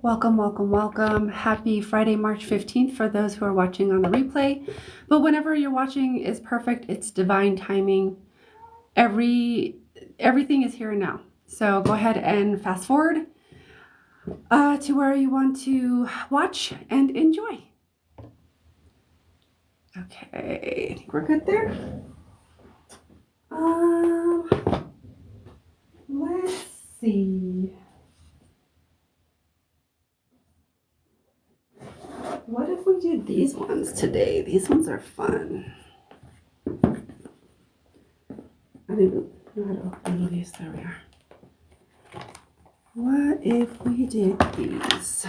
Welcome, welcome, welcome. Happy Friday, March 15th for those who are watching on the replay. But whenever you're watching is perfect. It's divine timing. Everything is here and now. So go ahead and fast forward to where you want to watch and enjoy. Okay, I think we're good there. Let's see. What if we did these ones today? These ones are fun. I didn't know how to open these. There we are. What if we did these?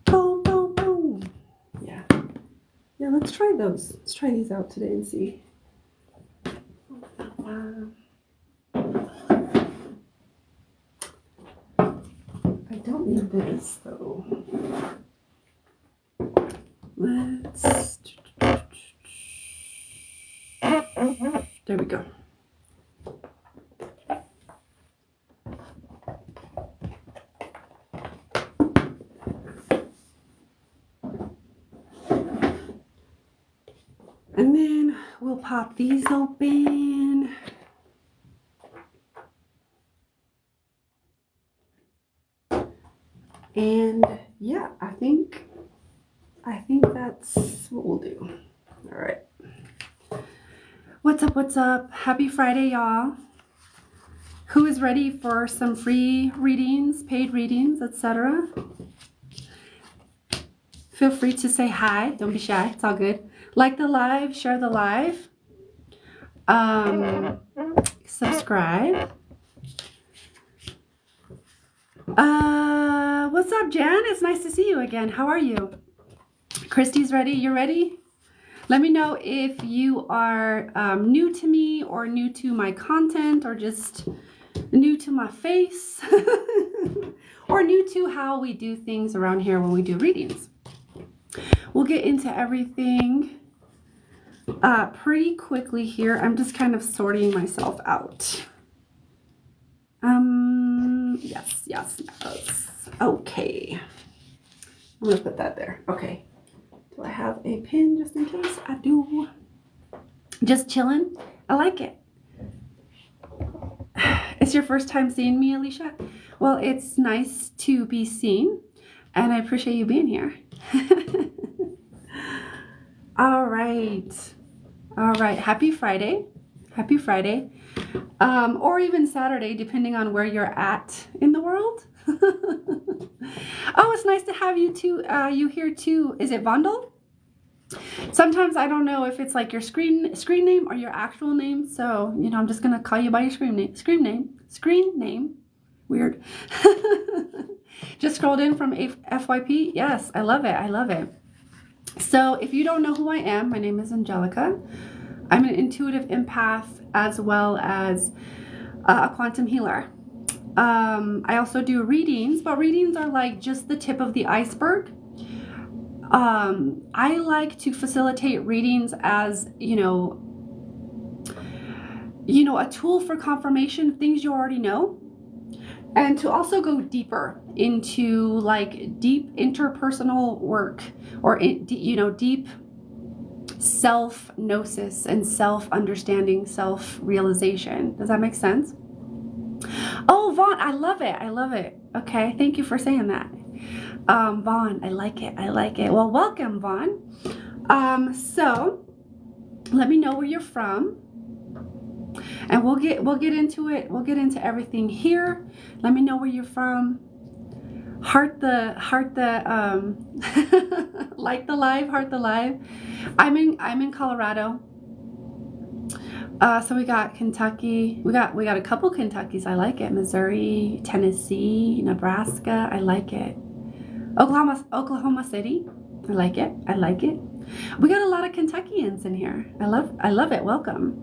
Boom, boom, boom. Yeah. Yeah, let's try those. Let's try these out today and see. I don't need this though. Let's. There we go. And then we'll pop these open. And yeah, I think that's what we'll do. All right. What's up? What's up? Happy Friday, y'all. Who is ready for some free readings, paid readings, etc.? Feel free to say hi. Don't be shy. It's all good. Like the live, share the live. Subscribe. What's up, Jan? It's nice to see you again. How are you? Christy's ready. You're ready? Let me know if you are new to me or new to my content or just new to my face or new to how we do things around here when we do readings. We'll get into everything pretty quickly here. I'm just kind of sorting myself out. Yes. Okay. I'm gonna put that there. Okay. Do I have a pin just in case? I do. Just chilling. I like it. It's your first time seeing me, Alicia? Well, it's nice to be seen, and I appreciate you being here. All right. Happy Friday. Happy Friday. Or even Saturday, depending on where you're at in the world. Oh, it's nice to have you too. You here too. Is it Vandal? Sometimes I don't know if it's like your screen name or your actual name. So, I'm just gonna call you by your screen name. Weird. Just scrolled in from FYP. Yes, I love it. So if you don't know who I am, my name is Angelica. I'm an intuitive empath as well as a quantum healer. I also do readings, but readings are like just the tip of the iceberg. I like to facilitate readings as, a tool for confirmation of things you already know, and to also go deeper into like deep interpersonal work or, deep self-gnosis and self-understanding, self-realization. Does that make sense? Oh, Vaughn, I love it. Okay, thank you for saying that. Vaughn, I like it. Well, welcome, Vaughn. So let me know where you're from, and we'll get into it. We'll get into everything here. Let me know where you're from. Heart the like the live, heart the live. I'm in Colorado. So we got Kentucky. We got a couple Kentuckys. I like it. Missouri, Tennessee, Nebraska. I like it. Oklahoma City. I like it. We got a lot of Kentuckians in here. I love it. Welcome.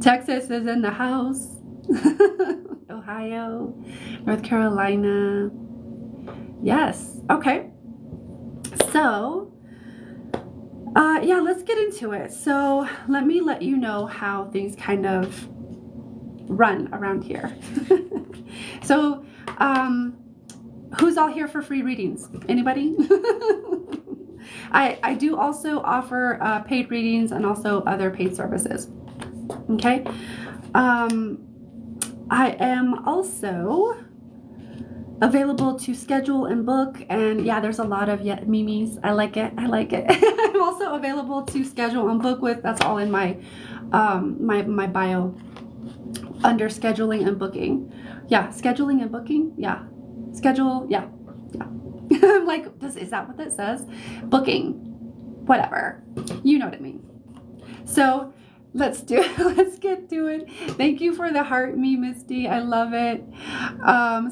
Texas is in the house. Ohio, North Carolina. Yes. Okay. So Yeah, let's get into it. So let me let you know how things kind of run around here. So, who's all here for free readings? Anybody? I do also offer paid readings and also other paid services. Okay. I am also available to schedule and book, and yeah, there's a lot of memes. I like it. I'm also available to schedule and book with. That's all in my my bio under scheduling and booking. Yeah, scheduling and booking. Yeah, schedule. Yeah. I'm like, is that what that says? Booking, whatever. You know what I mean. So let's get to it. Thank you for the heart, me, Misty. I love it.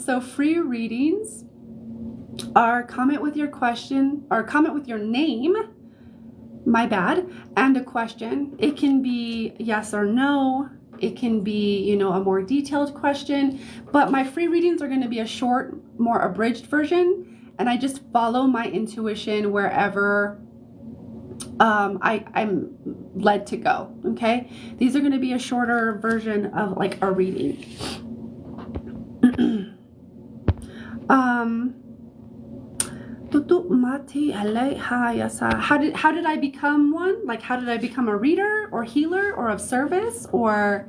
So free readings are comment with your question or comment with your name, my bad, and a question. It can be yes or no. It can be, a more detailed question, but my free readings are going to be a short, more abridged version, and I just follow my intuition wherever I'm led to go. Okay, these are going to be a shorter version of like a reading. How did I become one? Like, how did I become a reader or healer or of service, or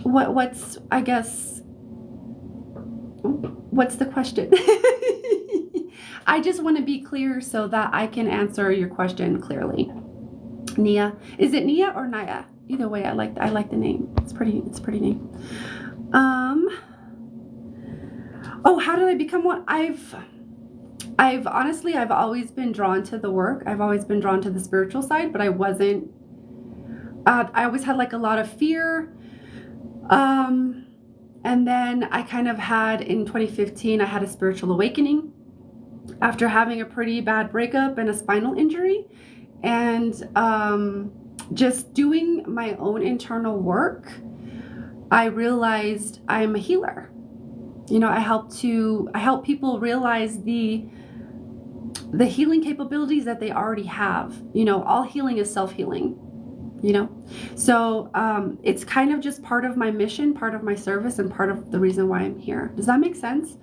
what's the question? I just want to be clear so that I can answer your question clearly. Nia, is it Nia or Naya? Either way, I like the name. It's pretty name. Oh, how did I become one? I've honestly always been drawn to the work. I've always been drawn to the spiritual side, but I wasn't. I always had like a lot of fear. And then I kind of had in 2015, I had a spiritual awakening after having a pretty bad breakup and a spinal injury, and just doing my own internal work, I realized I'm a healer. I help people realize the healing capabilities that they already have. All healing is self-healing, so it's kind of just part of my mission, part of my service, and part of the reason why I'm here. Does that make sense?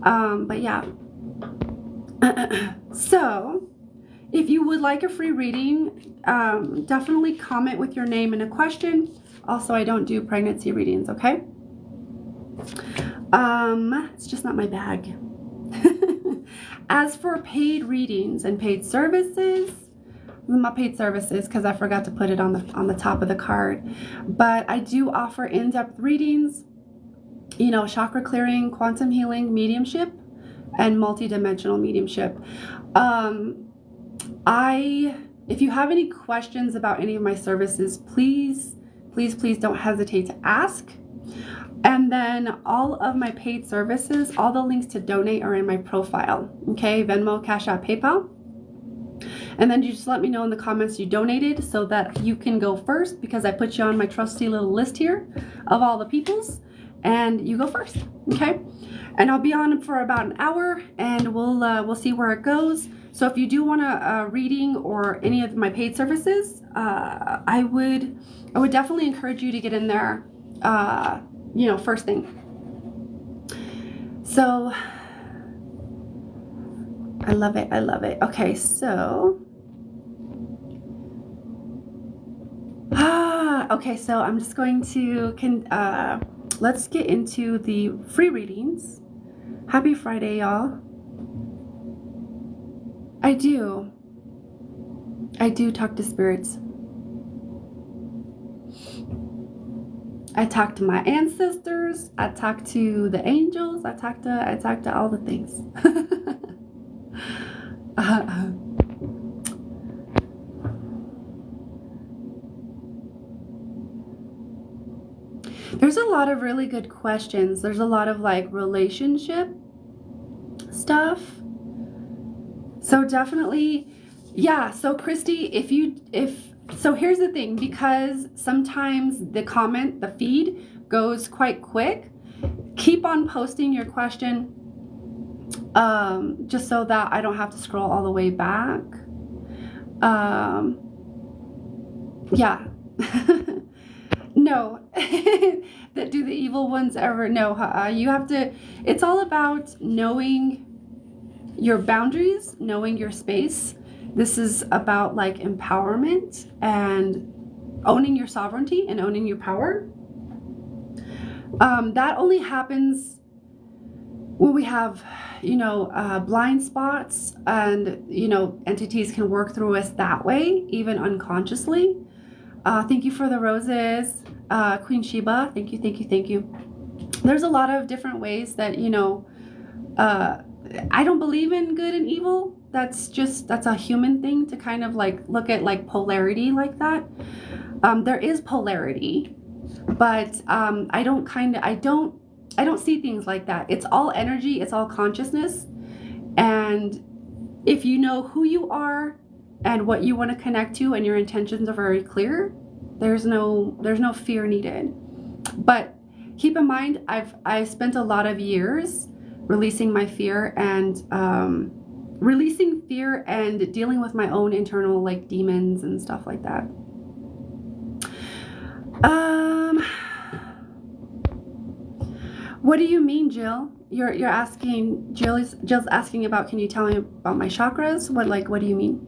But yeah. So if you would like a free reading, definitely comment with your name and a question. Also, I don't do pregnancy readings, okay? It's just not my bag. As for paid readings and paid services, my paid services, because I forgot to put it on the top of the card, but I do offer in-depth readings, chakra clearing, quantum healing, mediumship, and multidimensional mediumship. If you have any questions about any of my services, please don't hesitate to ask. And then all of my paid services, all the links to donate are in my profile. Okay, Venmo, Cash App, PayPal. And then you just let me know in the comments you donated so that you can go first, because I put you on my trusty little list here of all the peoples, and you go first. Okay, and I'll be on for about an hour, and we'll see where it goes. So if you do want a reading or any of my paid services, I would definitely encourage you to get in there, first thing. So I love it. Okay, so so I'm just going to let's get into the free readings. Happy Friday, y'all. I do talk to spirits. I talk to my ancestors. I talk to the angels. I talk to all the things. There's a lot of really good questions. There's a lot of like relationship stuff. So definitely, yeah. So Christy, so here's the thing, because sometimes the feed goes quite quick. Keep on posting your question, just so that I don't have to scroll all the way back. Yeah. No. That do the evil ones ever? No. You have to, it's all about knowing your boundaries, knowing your space. This is about like empowerment and owning your sovereignty and owning your power. That only happens when we have, blind spots, and, entities can work through us that way, even unconsciously. Thank you for the roses, Queen Sheba. Thank you, thank you, thank you. There's a lot of different ways that, I don't believe in good and evil. That's a human thing to kind of like look at like polarity like that. There is polarity, but I don't see things like that. It's all energy, it's all consciousness. And if you know who you are and what you want to connect to and your intentions are very clear, there's no fear needed. But keep in mind, I've spent a lot of years releasing my fear and dealing with my own internal like demons and stuff like that. What do you mean, Jill? You're asking, Jill's asking about, can you tell me about my chakras? What do you mean?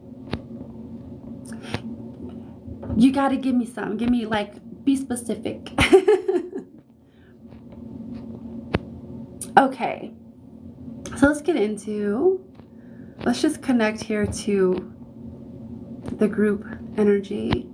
You got to give me some. Give me be specific. Okay. So let's just connect here to the group energy.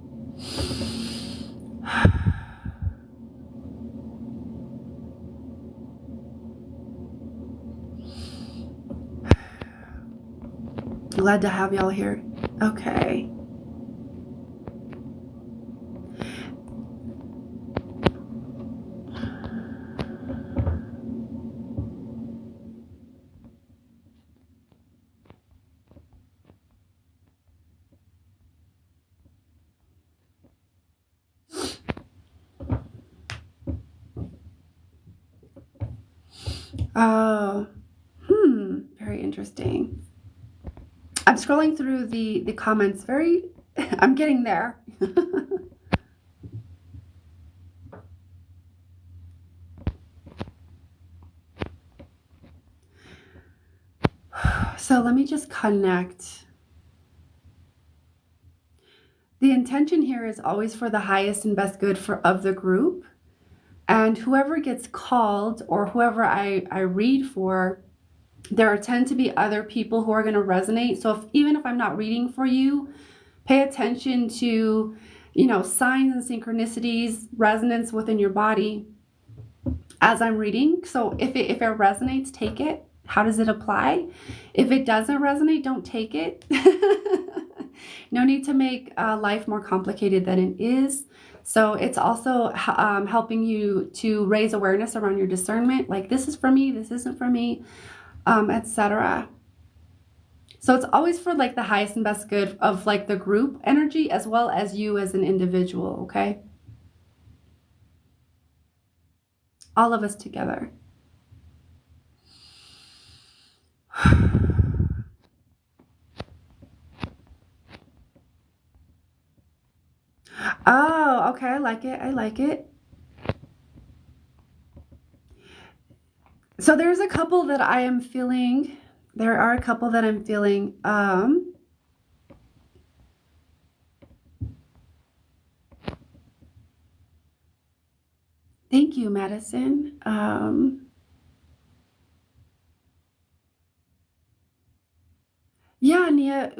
Glad to have y'all here. Okay. Oh, very interesting. I'm scrolling through the comments. I'm getting there. So let me just connect. The intention here is always for the highest and best good of the group. And whoever gets called or whoever I read for, there tend to be other people who are going to resonate. So even if I'm not reading for you, pay attention to, signs and synchronicities, resonance within your body as I'm reading. So if it resonates, take it. How does it apply? If it doesn't resonate, don't take it. No need to make life more complicated than it is. So it's also helping you to raise awareness around your discernment. Like, this is for me, this isn't for me, etc. So it's always for like the highest and best good of like the group energy as well as you as an individual, okay? All of us together. Oh, okay. I like it. I like it. So there's a couple that I am feeling. There are a couple that I'm feeling. Thank you, Madison. Yeah, Nia,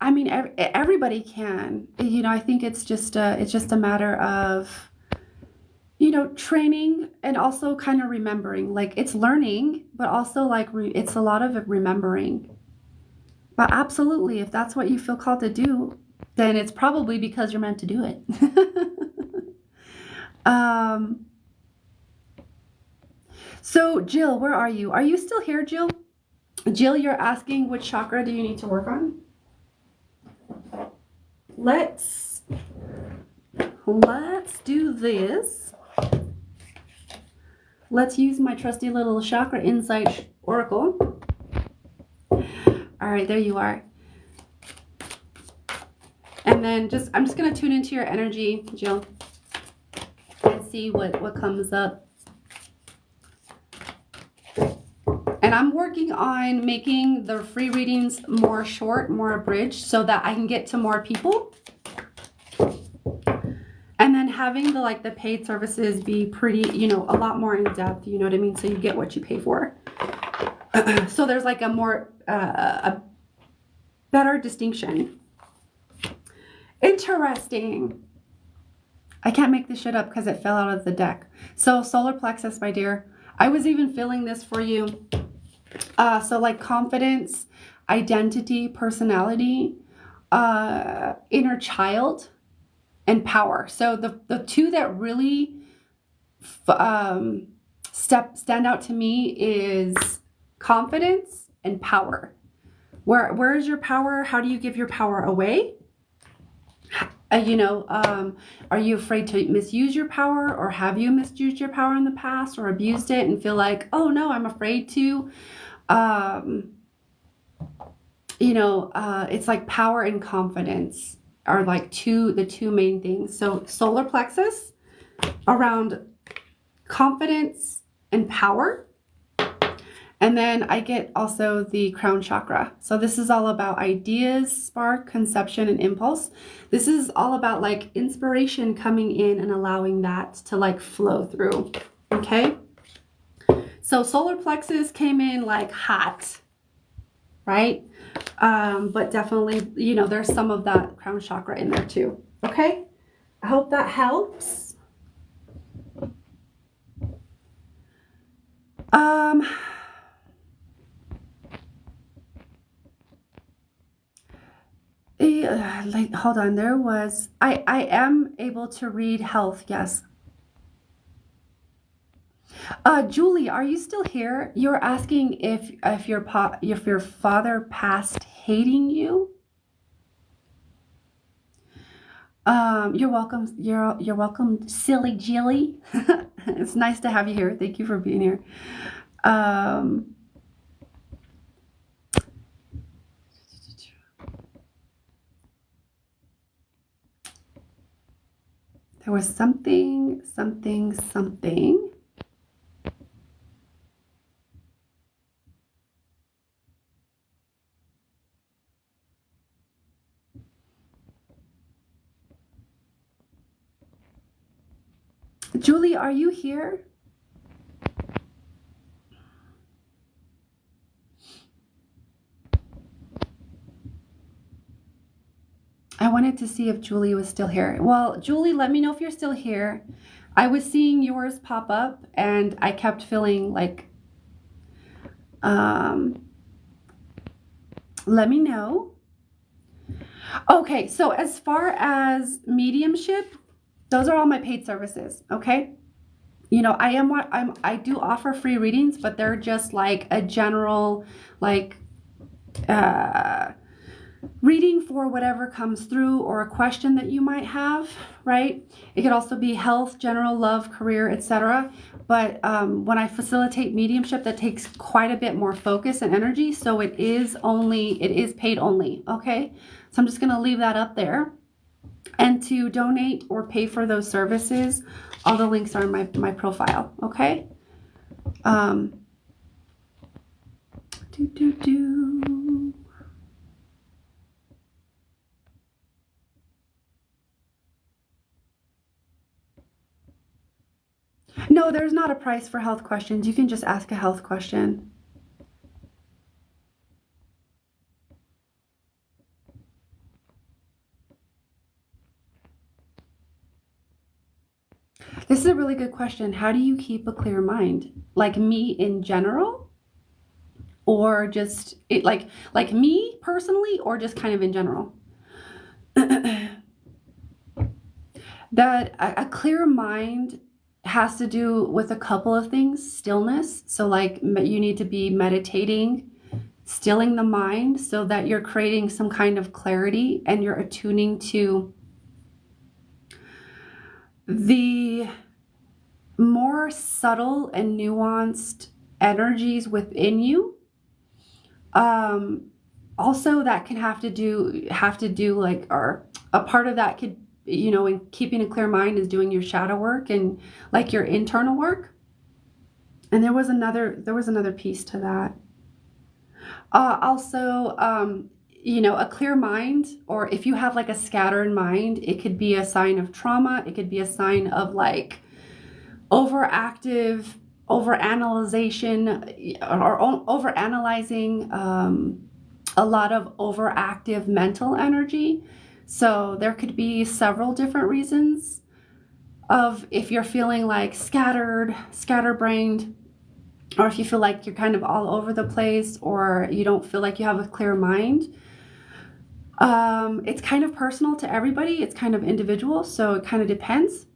everybody can. I think it's just a matter of, training and also kind of remembering. Like, it's learning, but also like it's a lot of remembering. But absolutely, if that's what you feel called to do, then it's probably because you're meant to do it. So Jill, where are you? Are you still here, Jill? Jill, you're asking which chakra do you need to work on? Let's do this. Let's use my trusty little chakra insight oracle. All right, there you are. And then I'm just going to tune into your energy, Jill, and see what comes up. And I'm working on making the free readings more short, more abridged, so that I can get to more people. And then having the paid services be pretty, a lot more in depth, you know what I mean? So you get what you pay for. So there's like a better distinction. Interesting. I can't make this shit up because it fell out of the deck. So solar plexus, my dear. I was even feeling this for you. So like confidence, identity, personality, inner child, and power. So the two that really stand out to me is confidence and power. Where is your power? How do you give your power away? Are you afraid to misuse your power, or have you misused your power in the past or abused it and feel like, oh no, I'm afraid to? It's like power and confidence are like the two main things. So solar plexus around confidence and power. And then I get also the crown chakra. So this is all about ideas, spark, conception, and impulse. This is all about like inspiration coming in and allowing that to like flow through. Okay. So solar plexus came in like hot, right? But definitely, there's some of that crown chakra in there too. Okay. I hope that helps. Hold on, I am able to read health, yes. Julie, are you still here? You're asking if your father passed hating you? You're welcome. You're welcome, silly Jilly. It's nice to have you here. Thank you for being here. There was something. Julie, are you here? I wanted to see if Julie was still here. Well, Julie, let me know if you're still here. I was seeing yours pop up and I kept feeling like, let me know. Okay, so as far as mediumship, those are all my paid services, okay? I do offer free readings, but they're just like a general, like, reading for whatever comes through or a question that you might have, right? It could also be health, general, love, career, etc. But when I facilitate mediumship, that takes quite a bit more focus and energy. So it is paid only, okay? So I'm just going to leave that up there. And to donate or pay for those services, all the links are in my profile, okay? No, there's not a price for health questions. You can just ask a health question. This is a really good question. How do you keep a clear mind? Like me in general? Or just like me personally, or just kind of in general? That a clear mind has to do with a couple of things. Stillness. So like you need to be meditating, stilling the mind so that you're creating some kind of clarity and you're attuning to the more subtle and nuanced energies within you. Also, that can have to do like, or a part of that could, in keeping a clear mind is doing your shadow work and like your internal work. And there was another piece to that. Also, a clear mind, or if you have like a scattered mind, it could be a sign of trauma. It could be a sign of like overactive, overanalyzation, or overanalyzing, a lot of overactive mental energy. So there could be several different reasons of if you're feeling like scatterbrained, or if you feel like you're kind of all over the place, or you don't feel like you have a clear mind. It's kind of personal to everybody. It's kind of individual, so it kind of depends.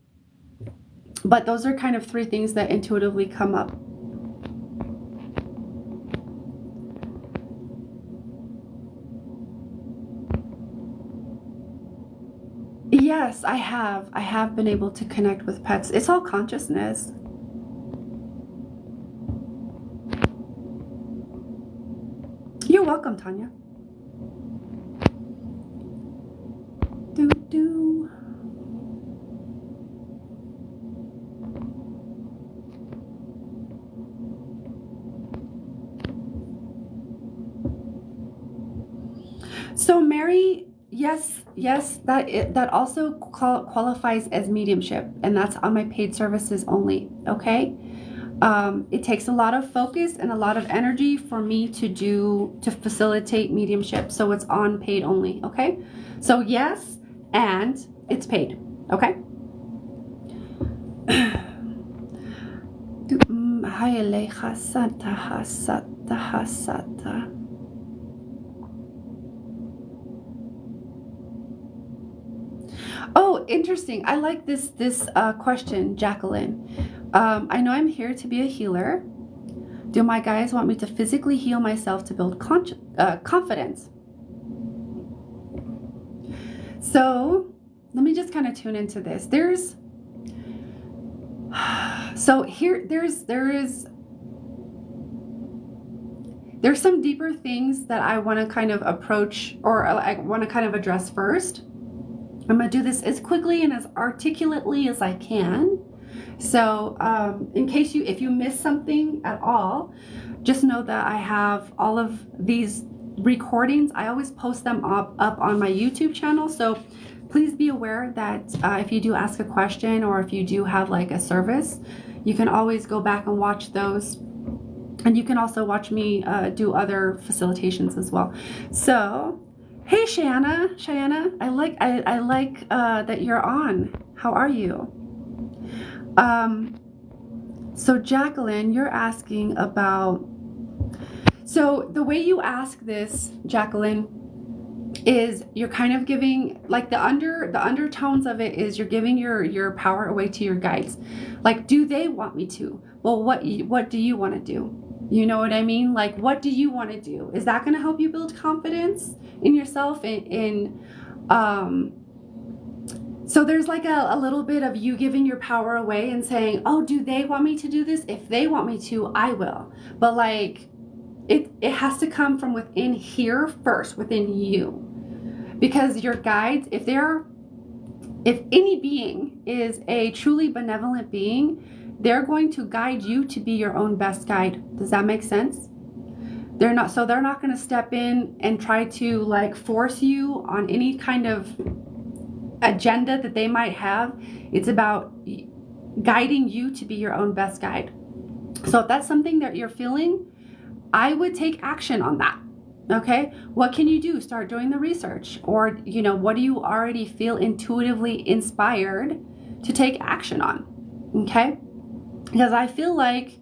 But those are kind of 3 things that intuitively come up. Yes, I have. I have been able to connect with pets. It's all consciousness. You're welcome, Tanya. Do. So Mary, yes, that also qualifies as mediumship, and that's on my paid services only. Okay. It takes a lot of focus and a lot of energy for me to facilitate mediumship. So it's on paid only. Okay. So yes, and it's paid. Okay. Oh, interesting. I like this question, Jacqueline. I know I'm here to be a healer. Do my guides want me to physically heal myself to build confidence? So let me just kind of tune into this. There's some deeper things that I want to kind of approach, or I want to kind of address first. I'm going to do this as quickly and as articulately as I can. So if you miss something at all, just know that I have all of these recordings. I always post them up on my YouTube channel. So please be aware that if you do ask a question, or if you do have like a service, you can always go back and watch those. And you can also watch me do other facilitations as well. So, hey, Cheyenne, I like that you're on. How are you? So Jacqueline, you're asking about. So the way you ask this, Jacqueline, is you're kind of giving, like, the undertones of it is you're giving your power away to your guides. Like, do they want me to? Well, what do you want to do? You know what I mean? Like, what do you want to do? Is that going to help you build confidence in yourself? So there's like a little bit of you giving your power away and saying, oh, do they want me to do this? If they want me to, I will. But like, it has to come from within here first, within you. Because your guides, if any being is a truly benevolent being, they're going to guide you to be your own best guide. Does that make sense? They're not going to step in and try to like force you on any kind of agenda that they might have. It's about guiding you to be your own best guide. So if that's something that you're feeling, I would take action on that. Okay, what can you do? Start doing the research, or what do you already feel intuitively inspired to take action on? Okay, because I feel like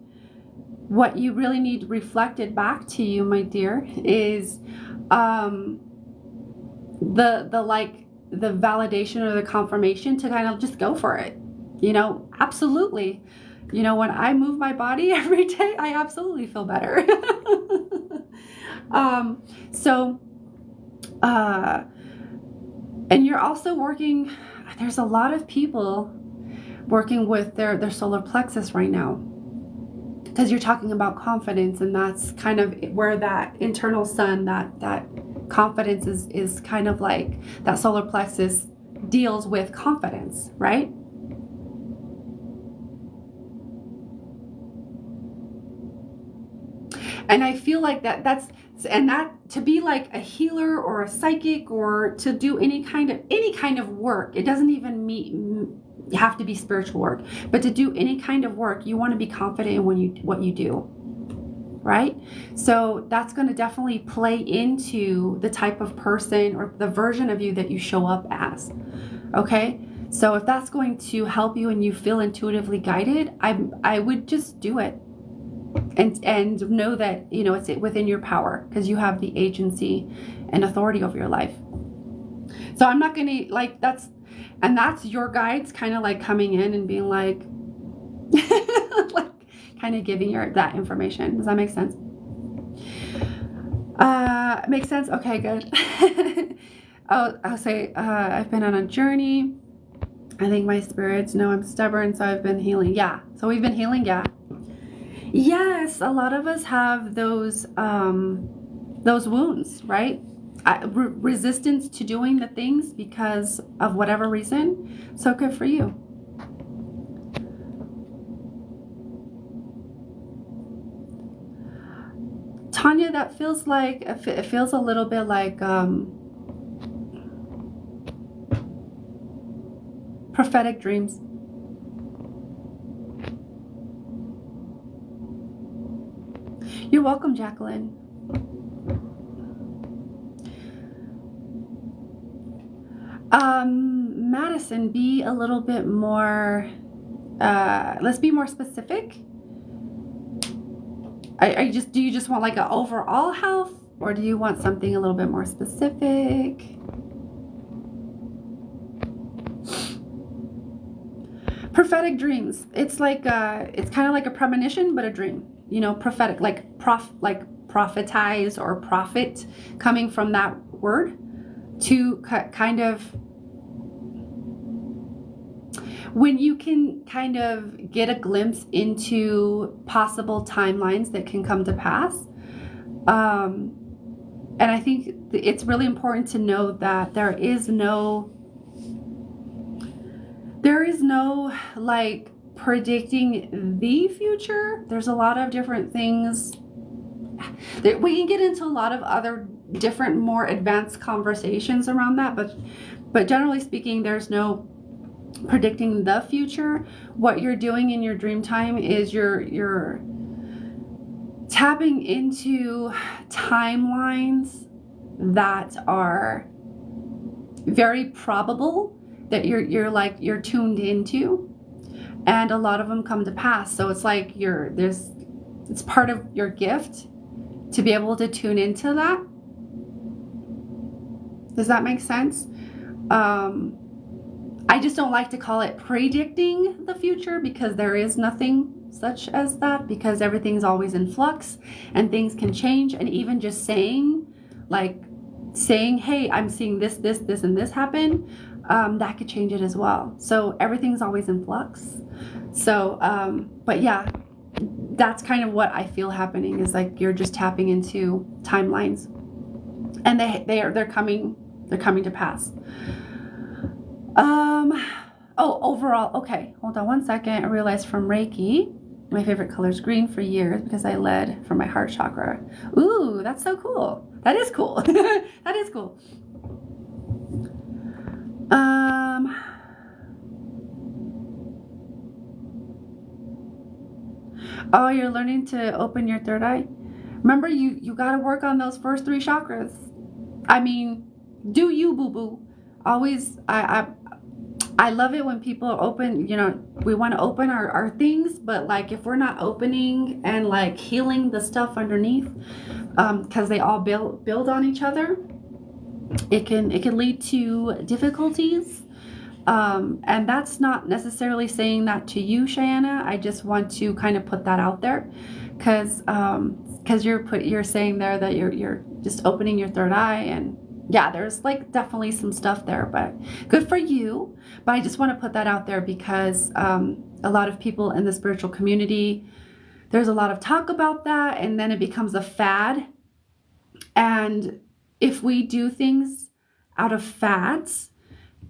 what you really need reflected back to you, my dear, is the validation or the confirmation to kind of just go for it. Absolutely. When I move my body every day, I absolutely feel better. And you're also working, there's a lot of people working with their solar plexus right now, because you're talking about confidence, and that's kind of where that internal sun, that Confidence is kind of like that solar plexus deals with confidence, right? And I feel like that's to be like a healer or a psychic or to do any kind of work. It doesn't even have to be spiritual work, but to do any kind of work, you want to be confident in what you do, right? So that's going to definitely play into the type of person or the version of you that you show up as. Okay? So if that's going to help you and you feel intuitively guided, I would just do it. And know that, you know, it's within your power because you have the agency and authority over your life. So I'm not going to like that's your guides kind of like coming in and being like, like kind of giving that information. Does that make sense? Makes sense? Okay, good. I'll say, I've been on a journey. I think my spirits know I'm stubborn, so I've been healing. Yeah. So we've been healing. Yeah. Yes, a lot of us have those wounds, right? Resistance to doing the things because of whatever reason. So good for you. Tanya, that feels like, it feels a little bit like prophetic dreams. You're welcome, Jacqueline. Madison, be a little bit more, let's be more specific. Do you just want like an overall health, or do you want something a little bit more specific? Prophetic dreams. It's like, it's kind of like a premonition, but a dream. You know, prophetic, like prophetize or prophet, coming from that word to kind of, when you can kind of get a glimpse into possible timelines that can come to pass. And I think it's really important to know that there is no like predicting the future. There's a lot of different things that we can get into, a lot of other different, more advanced conversations around that, but generally speaking, there's no predicting the future. What you're doing in your dream time is you're tapping into timelines that are very probable, that you're tuned into, and a lot of them come to pass. So it's like it's part of your gift to be able to tune into that. Does that make sense? I just don't like to call it predicting the future, because there is nothing such as that, because everything's always in flux and things can change. And even just saying, hey, I'm seeing this, and this happen, that could change it as well. So everything's always in flux. So, but yeah, that's kind of what I feel happening, is like you're just tapping into timelines, and they're coming to pass. Overall, okay, hold on one second. I realized from Reiki, my favorite color is green for years because I led from my heart chakra. Ooh, that's so cool. That is cool. That is cool. Oh, you're learning to open your third eye. Remember, you got to work on those first 3 chakras. I mean, do you, boo-boo. Always, I love it when people open, you know, we want to open our things, but like if we're not opening and like healing the stuff underneath, because they all build on each other, it can lead to difficulties. And that's not necessarily saying that to you, Cheyenne. I just want to kind of put that out there, because you're saying there that you're just opening your third eye, and yeah, there's like definitely some stuff there, but good for you. But I just want to put that out there because a lot of people in the spiritual community, there's a lot of talk about that, and then it becomes a fad. And if we do things out of fads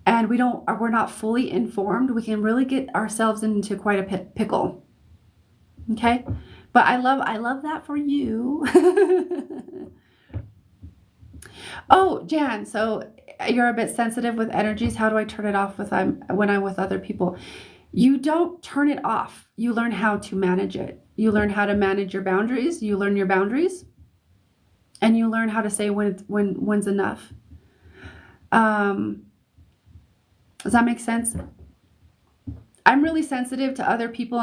and we're not fully informed, we can really get ourselves into quite a pickle. Okay? But I love that for you. Oh, Jan, so you're a bit sensitive with energies. How do I turn it off when I'm with other people? You don't turn it off. You learn how to manage it. You learn how to manage your boundaries. You learn your boundaries, and you learn how to say when's enough. Does that make sense? I'm really sensitive to other people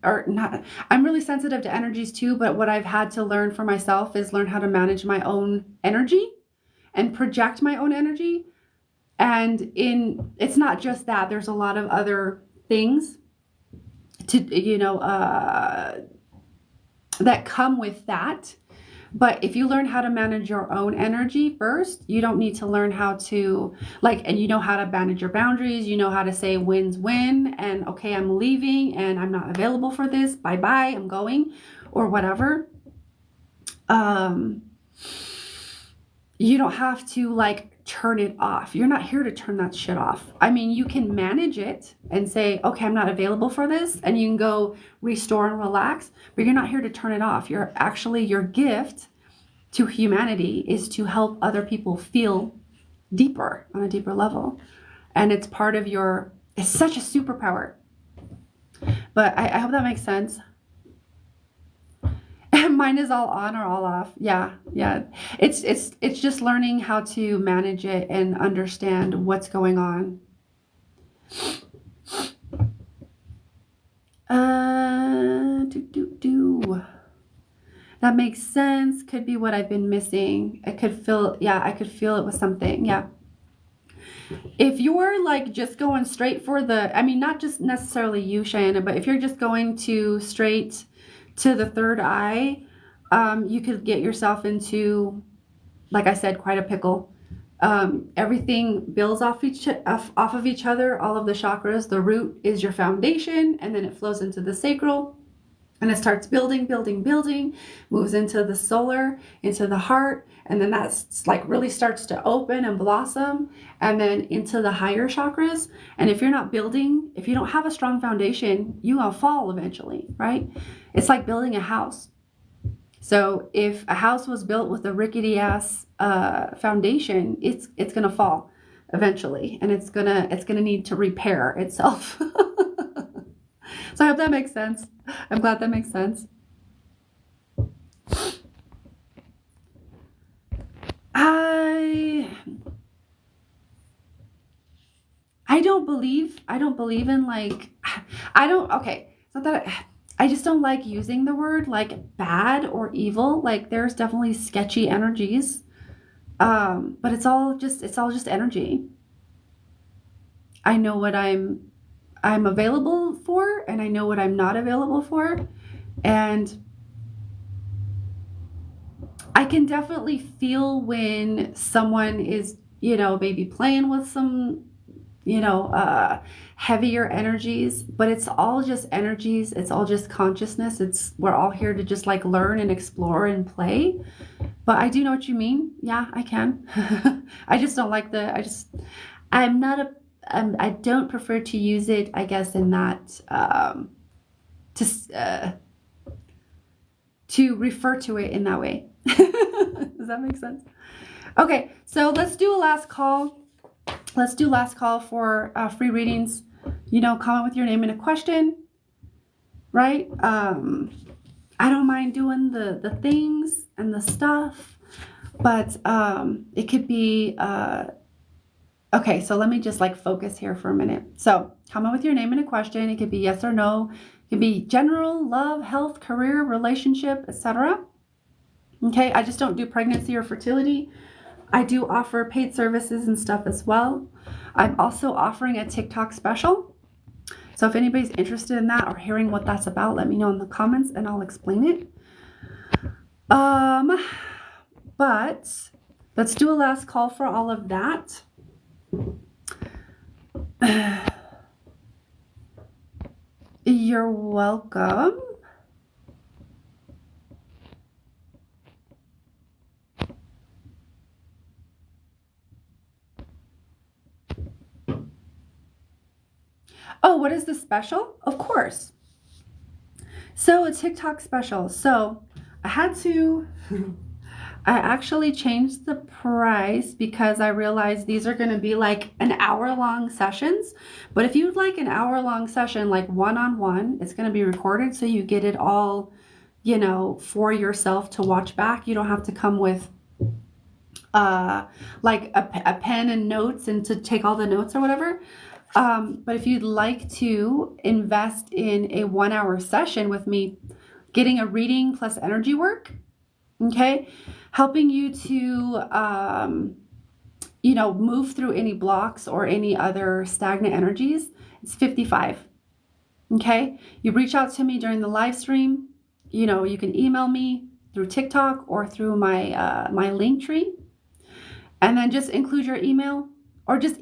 or not. I'm really sensitive to energies too, but what I've had to learn for myself is learn how to manage my own energy and project my own energy. And it's not just that, there's a lot of other things that come with that. But if you learn how to manage your own energy first, you don't need to learn how to and you know how to manage your boundaries. You know how to say when's when, and okay, I'm leaving and I'm not available for this. Bye-bye, I'm going, or whatever. You don't have to turn it off. You're not here to turn that shit off. I mean, you can manage it and say, okay, I'm not available for this, and you can go restore and relax, but you're not here to turn it off. Your gift to humanity is to help other people feel deeper, on a deeper level. And it's part of it's such a superpower. But I hope that makes sense. Mine is all on or all off. Yeah. It's just learning how to manage it and understand what's going on. That makes sense. Could be what I've been missing. I could feel it with something. Yeah. If you're just going straight for not just necessarily you, Cheyenne, but if you're just going straight to the third eye, you could get yourself into, like I said, quite a pickle. Everything builds off of each other, all of the chakras. The root is your foundation, and then it flows into the sacral, and it starts building, moves into the solar, into the heart, and then that's really starts to open and blossom, and then into the higher chakras. And if you're not building, if you don't have a strong foundation, you will fall eventually, right? It's like building a house. So if a house was built with a rickety ass foundation, it's gonna fall eventually, and it's gonna need to repair itself. So I hope that makes sense. I'm glad that makes sense. I don't believe in okay, it's not that I just don't like using the word bad or evil. There's definitely sketchy energies. But it's all just energy. I know what I'm available for, and I know what I'm not available for. And I can definitely feel when someone is, maybe playing with some, heavier energies, but it's all just energies. It's all just consciousness. We're all here to just learn and explore and play. But I do know what you mean. Yeah, I can. I just don't like I don't prefer to use it, I guess, in that, to refer to it in that way. Does that make sense? Okay, so let's do a last call. Let's do last call for free readings. Comment with your name and a question, right? I don't mind doing the things and the stuff, but it could be okay. So let me just focus here for a minute. So comment with your name and a question. It could be yes or no. It could be general, love, health, career, relationship, etc. Okay, I just don't do pregnancy or fertility. I do offer paid services and stuff as well. I'm also offering a TikTok special. So if anybody's interested in that or hearing what that's about, let me know in the comments and I'll explain it. But let's do a last call for all of that. You're welcome. Oh, what is the special? Of course. So a TikTok special. So I had to, I actually changed the price because I realized these are going to be like an hour-long sessions. But if you'd like an hour-long session, like one-on-one, it's going to be recorded. So you get it all, you know, for yourself to watch back. You don't have to come with like a pen and notes and to take all the notes or whatever. But if you'd like to invest in a 1-hour session with me, getting a reading plus energy work, okay, helping you to, you know, move through any blocks or any other stagnant energies, it's $55. Okay, you reach out to me during the live stream. You know, you can email me through TikTok or through my my link tree, and then just include your email, or just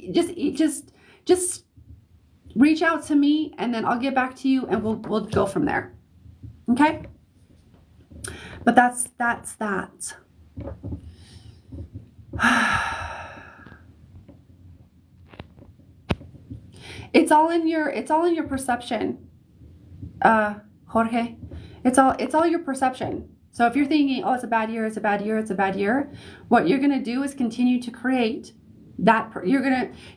reach out to me, and then I'll get back to you, and we'll go from there. Okay. But that's that. It's all in your perception, Jorge. It's all your perception. So if you're thinking, oh, it's a bad year, it's a bad year, it's a bad year, what you're gonna do is continue to create that.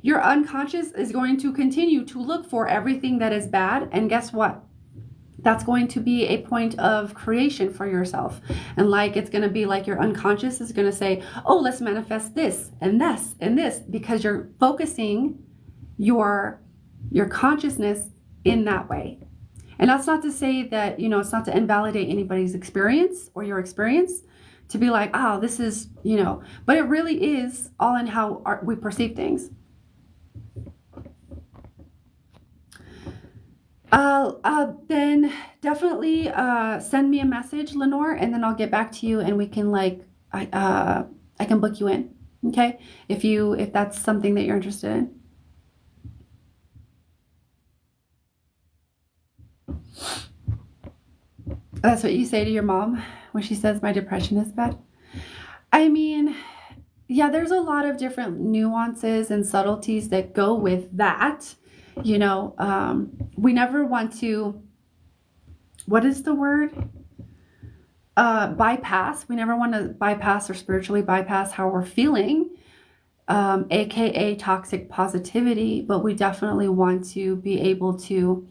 Your unconscious is going to continue to look for everything that is bad, and guess what? That's going to be a point of creation for yourself. And like, it's going to be like your unconscious is going to say, oh, let's manifest this and this and this, because you're focusing your consciousness in that way. And that's not to say that, you know, it's not to invalidate anybody's experience or your experience, to be like, oh, this is, you know, but it really is all in how we perceive things. Then definitely send me a message, Lenore, and then I'll get back to you, and we can I can book you in, okay? If that's something that you're interested in. That's what you say to your mom when she says my depression is bad? I mean, yeah, there's a lot of different nuances and subtleties that go with that. You know, we never want to, what is the word? Bypass. We never want to bypass or spiritually bypass how we're feeling, aka toxic positivity, but we definitely want to be able to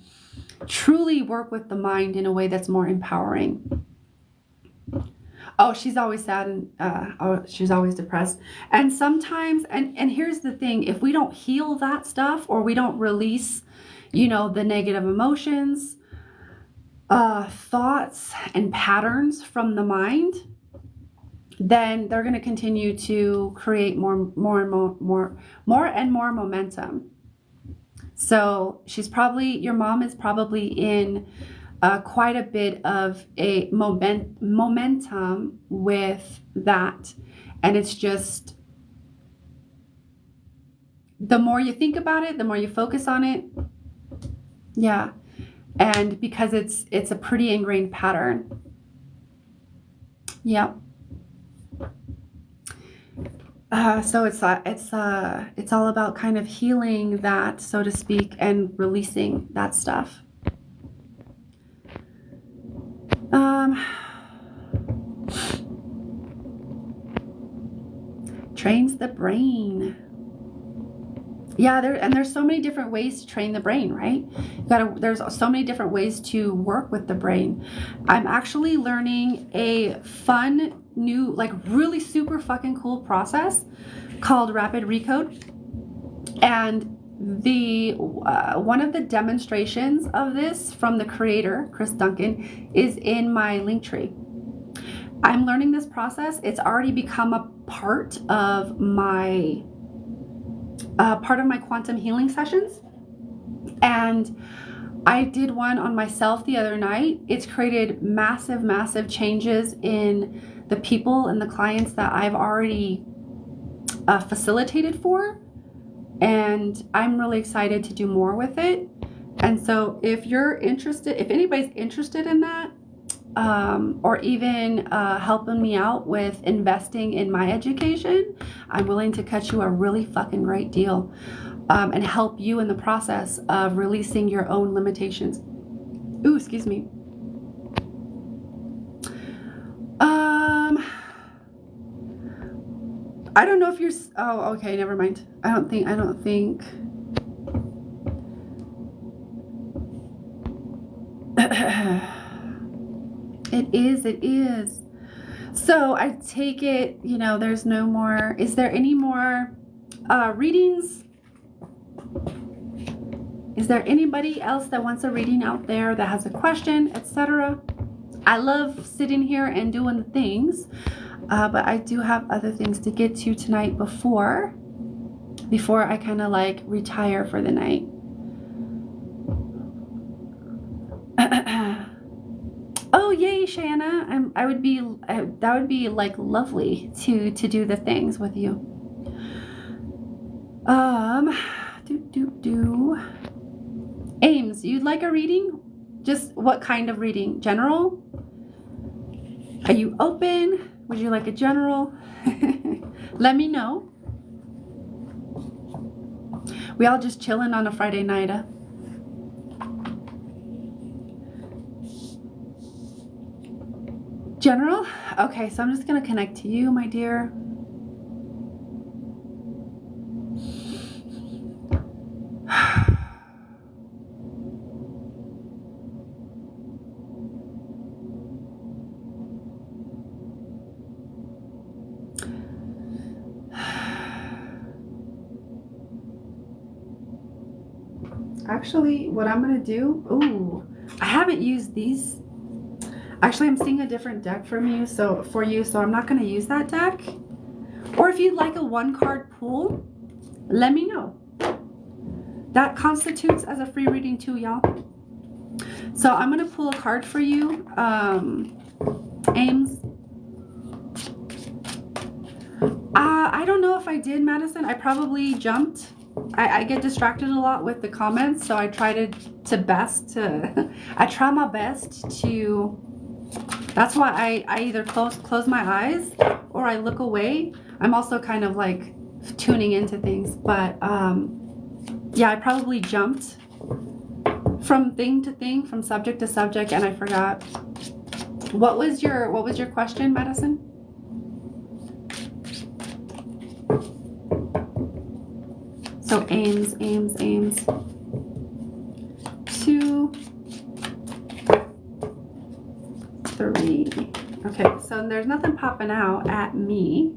truly work with the mind in a way that's more empowering. Oh, she's always sad, and she's always depressed. And sometimes, and here's the thing, if we don't heal that stuff, or we don't release, you know, the negative emotions, thoughts and patterns from the mind, then they're going to continue to create more and more momentum. So your mom is probably in quite a bit of a momentum with that. And it's just, the more you think about it, the more you focus on it. Yeah. And because it's a pretty ingrained pattern. Yeah. So it's all about kind of healing that, so to speak, and releasing that stuff. Trains the brain. Yeah, there's so many different ways to train the brain, right? There's so many different ways to work with the brain. I'm actually learning a fun new, like really super fucking cool process called Rapid Recode. And the one of the demonstrations of this from the creator, Chris Duncan, is in my link tree. I'm learning this process. It's already become a part of my quantum healing sessions. And I did one on myself the other night. It's created massive, massive changes in the people and the clients that I've already facilitated for. And I'm really excited to do more with it. And so if you're interested, if anybody's interested in that, or even helping me out with investing in my education, I'm willing to cut you a really fucking great deal. and help you in the process of releasing your own limitations. Ooh, excuse me. I don't know if you're, oh, okay, never mind. I don't think. It is. So I take it, you know, there's no more, is there any more readings? Is there anybody else that wants a reading out there that has a question, etc.? I love sitting here and doing the things, but I do have other things to get to tonight before I kind of like retire for the night. Oh yay, Shanna! That would be like lovely to do the things with you. Ames, you'd like a reading? Just what kind of reading? General? Are you open? Would you like a general? Let me know. We all just chilling on a Friday night. General? Okay, so I'm just going to connect to you, my dear. Actually, what I'm going to do, ooh, I haven't used these. Actually, I'm seeing a different deck for you, so I'm not going to use that deck. Or if you'd like a one-card pull, let me know. That constitutes as a free reading too, y'all. So I'm going to pull a card for you, Ames. I don't know if I did, Madison. I probably jumped. I get distracted a lot with the comments, so I try I try my best to, that's why I either close my eyes or I look away. I'm also kind of like tuning into things, but yeah, I probably jumped from thing to thing, from subject to subject, and I forgot. What was your question, Madison? So Ames. 2, 3. Okay, so there's nothing popping out at me.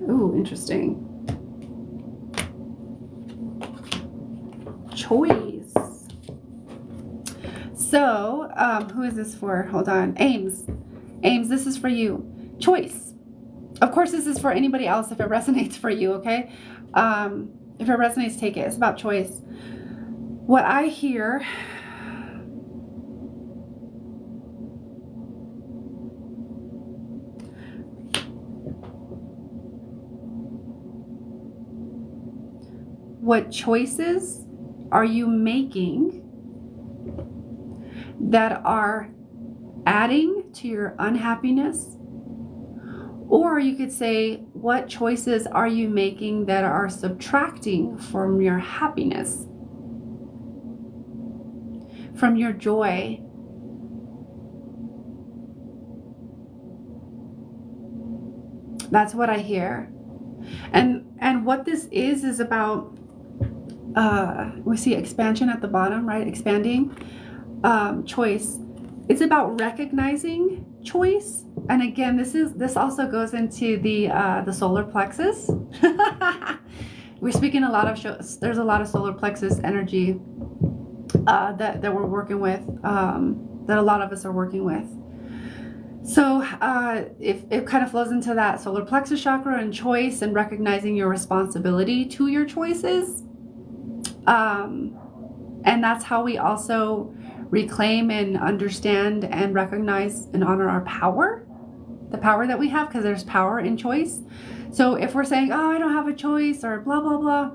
Ooh, interesting. Choice. So, who is this for? Hold on. Ames, this is for you. Choice. Of course, this is for anybody else if it resonates for you, okay? If it resonates, take it. It's about choice. What I hear, what choices are you making that are adding to your unhappiness? Or you could say, what choices are you making that are subtracting from your happiness, from your joy? That's what I hear. And what this is about, we see expansion at the bottom, right? Expanding, choice. It's about recognizing choice. And again, this also goes into the solar plexus. We're speaking a lot of there's a lot of solar plexus energy that we're working with, that a lot of us are working with. So if it kind of flows into that solar plexus chakra and choice and recognizing your responsibility to your choices. And that's how we also reclaim and understand and recognize and honor our power, the power that we have, because there's power in choice. So if we're saying, oh, I don't have a choice or blah, blah, blah,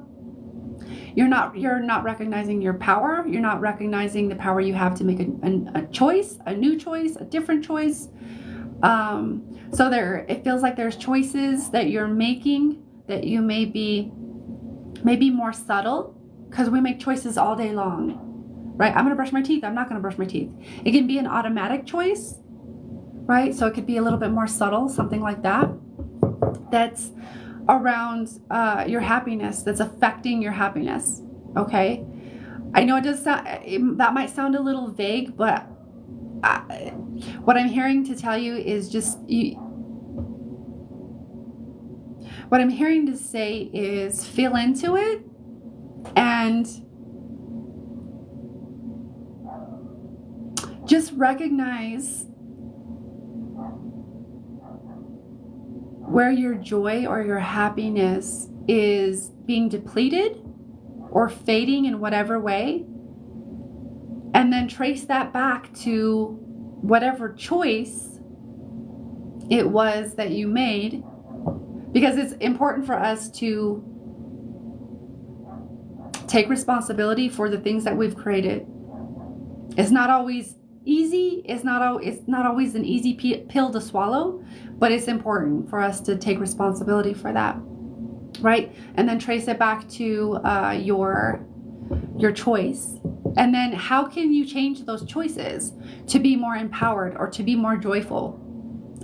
you're not recognizing your power. You're not recognizing the power you have to make a choice, a new choice, a different choice. So it feels like there's choices that you're making that you may be more subtle, because we make choices all day long, right? I'm going to brush my teeth. I'm not going to brush my teeth. It can be an automatic choice, right? So it could be a little bit more subtle, something like that. That's around your happiness, that's affecting your happiness, okay? I know it does sound, that might sound a little vague, but what I'm hearing to tell you is just, what I'm hearing to say is feel into it and just recognize where your joy or your happiness is being depleted or fading in whatever way, and then trace that back to whatever choice it was that you made, because it's important for us to take responsibility for the things that we've created. It's not always easy. It's not always an easy pill to swallow, but it's important for us to take responsibility for that, right? And then trace it back to your choice. And then how can you change those choices to be more empowered or to be more joyful?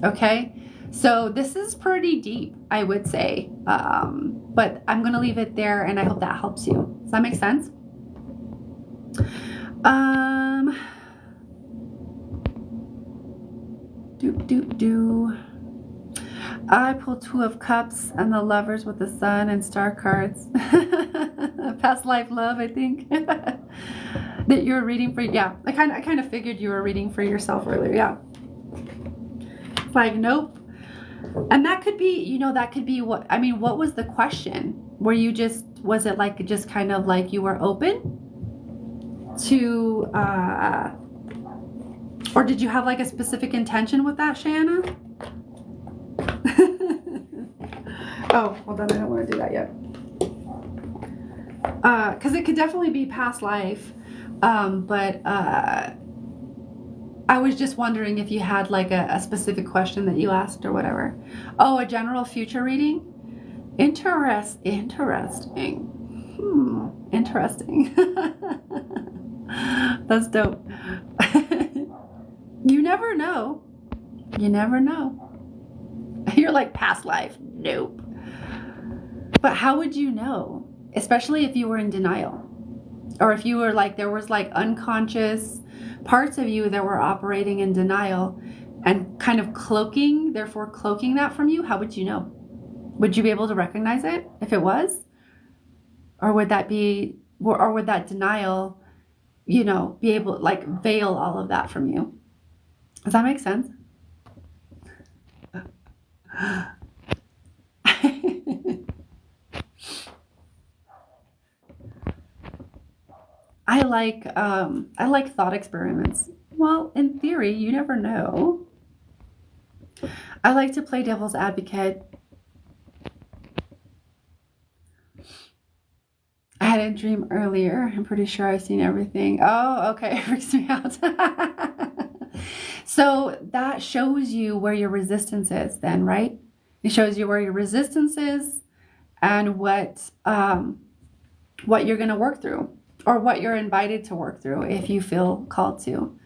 Okay, so this is pretty deep, I would say, but I'm going to leave it there, and I hope that helps you. Does that make sense? I pull 2 of Cups and the Lovers with the Sun and Star cards. Past life love, I think. That you're reading for. Yeah, I kind of figured you were reading for yourself earlier. Yeah. It's like, nope. And that could be, that could be what was the question? Were you was it like just kind of like you were open to, or did you have like a specific intention with that, Shanna? Oh, hold on, I don't want to do that yet. Because it could definitely be past life, but I was just wondering if you had like a specific question that you asked or whatever. Oh, a general future reading? Interesting. Interesting. That's dope. You never know. You never know. You're like, past life? Nope. But how would you know? Especially if you were in denial. Or if you were like, there was like unconscious parts of you that were operating in denial and kind of cloaking that from you. How would you know? Would you be able to recognize it if it was? Or would that denial, be able to like veil all of that from you? Does that make sense? I like thought experiments. Well, in theory, you never know. I like to play devil's advocate. I had a dream earlier. I'm pretty sure I've seen everything. Oh, okay. It freaks me out. So that shows you where your resistance is then, right? It shows you where your resistance is and what you're going to work through, or what you're invited to work through if you feel called to.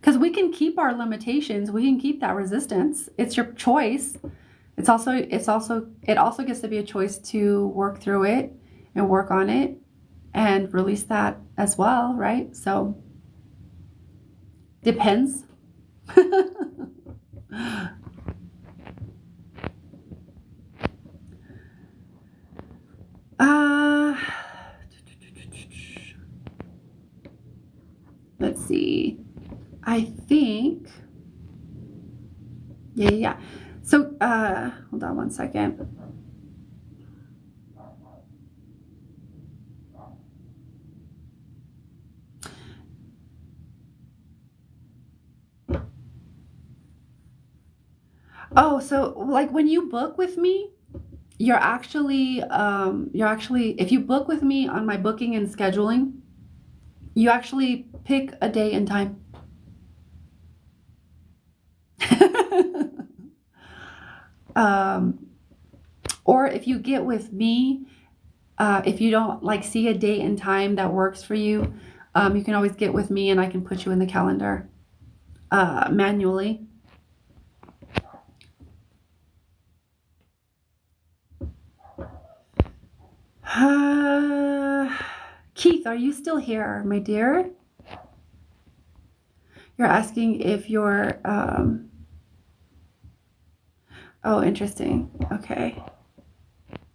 Because we can keep our limitations. We can keep that resistance. It's your choice. It also gets to be a choice to work through it and work on it and release that as well, right? So depends. Let's see. I think, yeah. So, hold on one second. Oh, so like when you book with me, you're actually, if you book with me on my booking and scheduling, you actually pick a day and time. Or if you get with me, if you don't like see a date and time that works for you, you can always get with me and I can put you in the calendar manually. Keith, are you still here, my dear? You're asking if you're, oh, interesting. Okay.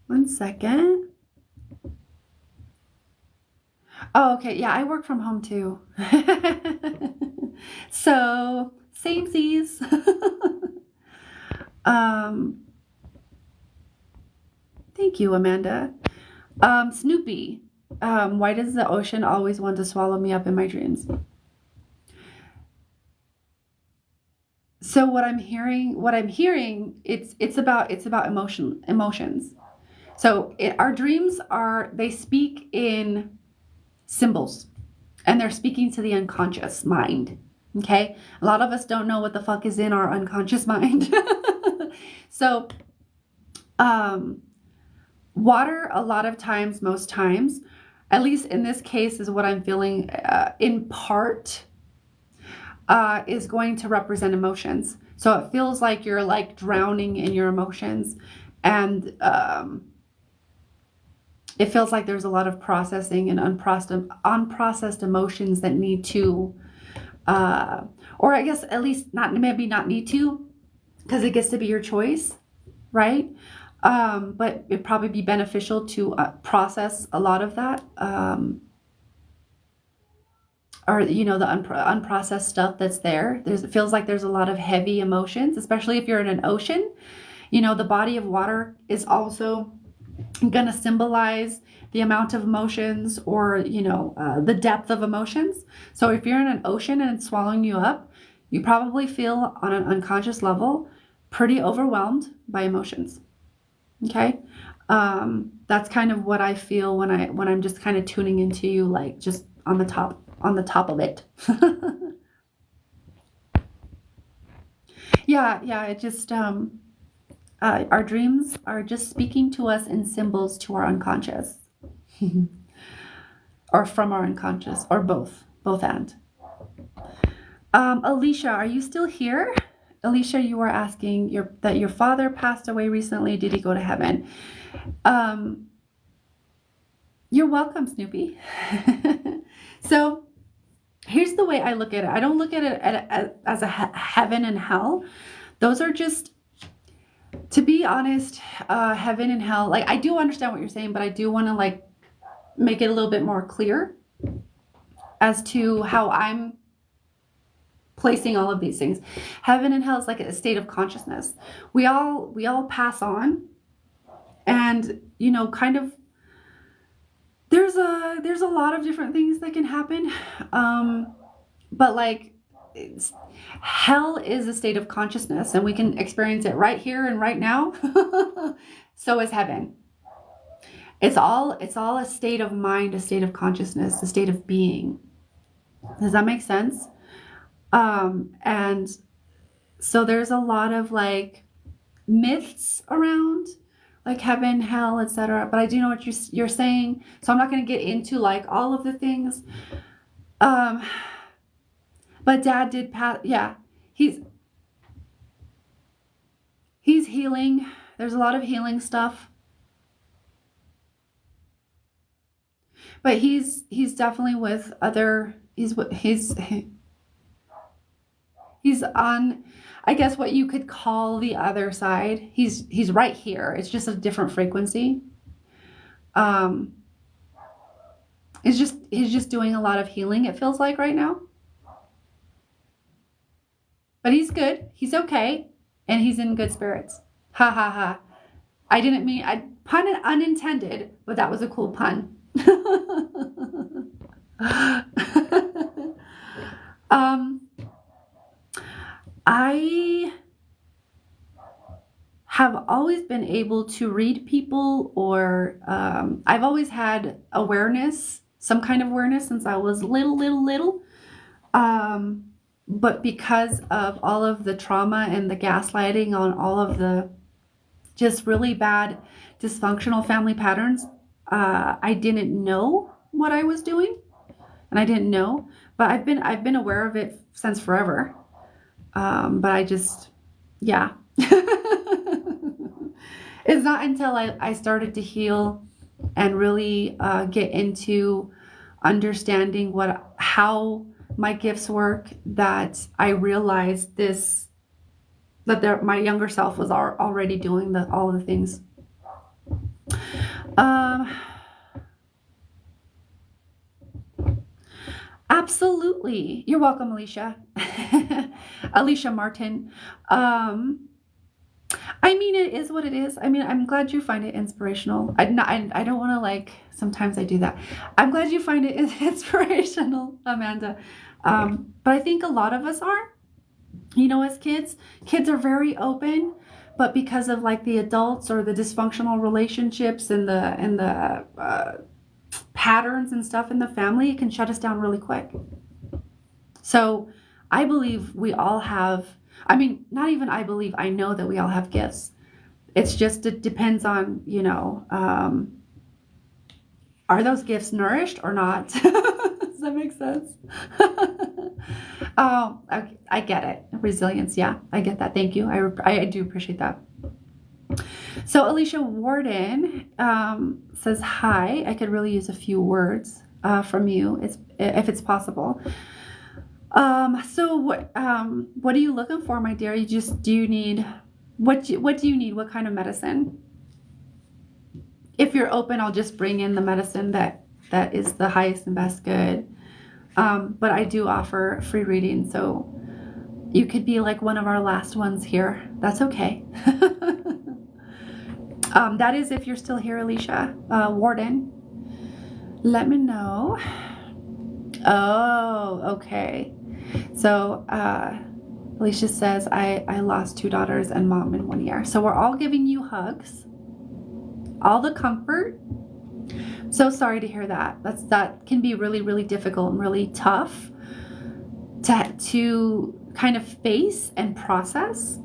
1 second. Oh, okay. Yeah, I work from home too. So, samesies. Thank you, Amanda. Snoopy, why does the ocean always want to swallow me up in my dreams? So what I'm hearing, it's about emotions. So our dreams they speak in symbols, and they're speaking to the unconscious mind. Okay, a lot of us don't know what the fuck is in our unconscious mind. So, water, a lot of times, most times, at least in this case, is what I'm feeling. In part, is going to represent emotions. So it feels like you're like drowning in your emotions, and it feels like there's a lot of processing and unprocessed emotions that need to, or I guess at least maybe not need to, because it gets to be your choice, right? But it'd probably be beneficial to process a lot of that. Or, the unprocessed stuff that's there. It feels like there's a lot of heavy emotions, especially if you're in an ocean. The body of water is also going to symbolize the amount of emotions, or, the depth of emotions. So if you're in an ocean and it's swallowing you up, you probably feel on an unconscious level pretty overwhelmed by emotions. Okay. That's kind of what I feel when I'm just kind of tuning into you, like just on the top of it. Yeah, it just, our dreams are just speaking to us in symbols to our unconscious. Or from our unconscious, or both and. Alicia, are you still here? Alicia, you were asking that your father passed away recently. Did he go to heaven? You're welcome, Snoopy. So here's the way I look at it. I don't look at it as a heaven and hell. Those are just, to be honest, heaven and hell. Like, I do understand what you're saying, but I do want to like make it a little bit more clear as to how I'm placing all of these things. Heaven and hell is like a state of consciousness. We all pass on, and kind of there's a lot of different things that can happen, but like hell is a state of consciousness, and we can experience it right here and right now. So is heaven. It's all a state of mind, a state of consciousness, a state of being. Does that make sense? And so there's a lot of like myths around like heaven, hell, etc. But I do know what you're saying. So I'm not going to get into like all of the things. But Dad did pass. Yeah, he's healing. There's a lot of healing stuff. But he's definitely with other. He's on, I guess, what you could call the other side. He's right here. It's just a different frequency. He's just doing a lot of healing, it feels like right now. But he's good. He's okay. And he's in good spirits. Ha ha ha. I didn't mean, pun unintended, but that was a cool pun. I have always been able to read people, or I've always had awareness, some kind of awareness since I was little. But because of all of the trauma and the gaslighting on all of the just really bad dysfunctional family patterns, I didn't know what I was doing, and I didn't know, but I've been aware of it since forever. But I just, yeah. It's not until I started to heal and really get into understanding how my gifts work that I realized my younger self was already doing all of the things. Absolutely. You're welcome, Alicia. Alicia Martin. I mean, it is what it is. I mean, I'm glad you find it inspirational. I don't want to, like, sometimes I do that. I'm glad you find it inspirational, Amanda. But I think a lot of us are, as kids are very open, but because of like the adults or the dysfunctional relationships and the patterns and stuff in the family, it can shut us down really quick. So I believe we all have, not even I believe, I know that we all have gifts. It's just, it depends on, are those gifts nourished or not? Does that make sense? Oh, I get it. Resilience. Yeah, I get that. Thank you. I do appreciate that. So Alicia Warden says, hi, I could really use a few words from you if it's possible. So what are you looking for, my dear? Do you need, what do you need? What kind of medicine? If you're open, I'll just bring in the medicine that is the highest and best good. But I do offer free reading, so you could be like one of our last ones here. That's okay. That is if you're still here, Alicia. Warden, let me know. Oh, okay. So Alicia says, I lost 2 daughters and mom in 1 year. So we're all giving you hugs, all the comfort. So sorry to hear that. That can be really, really difficult and really tough to kind of face and process.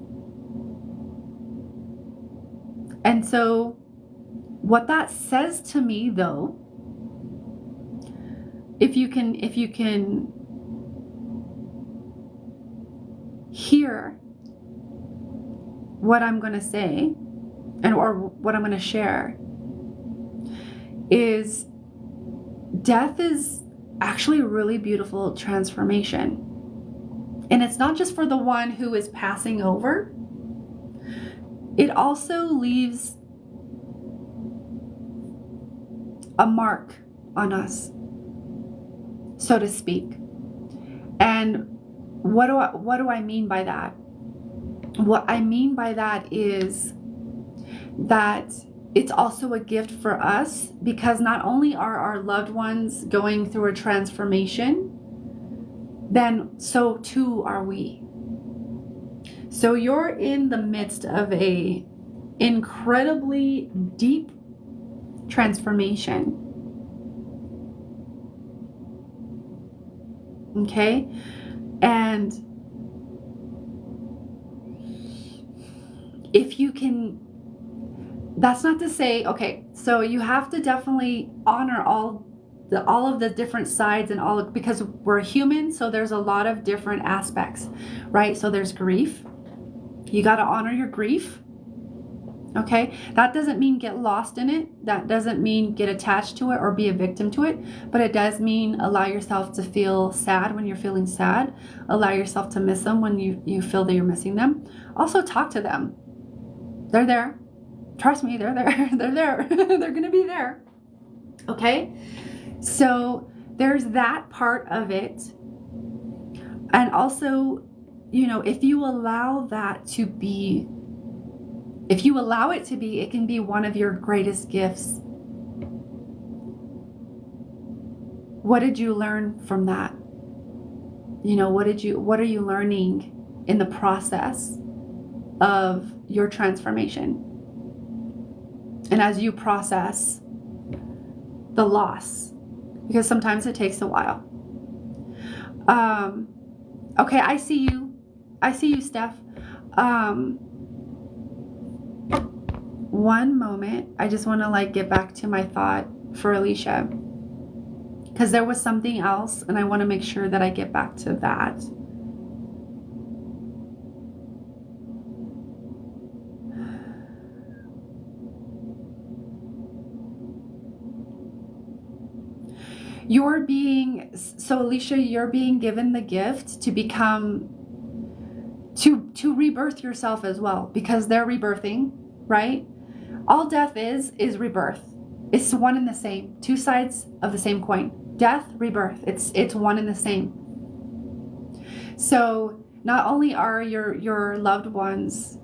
And so what that says to me, though, if you can hear what I'm going to say or what I'm going to share, is death is actually a really beautiful transformation. And it's not just for the one who is passing over. It also leaves a mark on us, so to speak. And what do I mean by that? What I mean by that is that it's also a gift for us, because not only are our loved ones going through a transformation, then so too are we. So you're in the midst of a incredibly deep transformation. Okay? And if you can, that's not to say, okay, so you have to definitely honor all of the different sides and because we're human, so there's a lot of different aspects, right? So there's grief. You got to honor your grief. Okay, that doesn't mean get lost in it. That doesn't mean get attached to it or be a victim to it. But it does mean allow yourself to feel sad when you're feeling sad. Allow yourself to miss them when you feel that you're missing them. Also talk to them. They're there. Trust me, they're there. They're there. They're going to be there. Okay, so there's that part of it. And also, if you allow that to be, if you allow it to be, it can be one of your greatest gifts. What did you learn from that? What are you learning in the process of your transformation? And as you process the loss, because sometimes it takes a while. Okay, I see you, Steph. one moment. I just want to like get back to my thought for Alicia, because there was something else and I want to make sure that I get back to that. Alicia, you're being given the gift to become, to rebirth yourself as well, because they're rebirthing, right? All death is rebirth. It's one and the same, two sides of the same coin. Death, rebirth, it's one and the same. So not only are your loved ones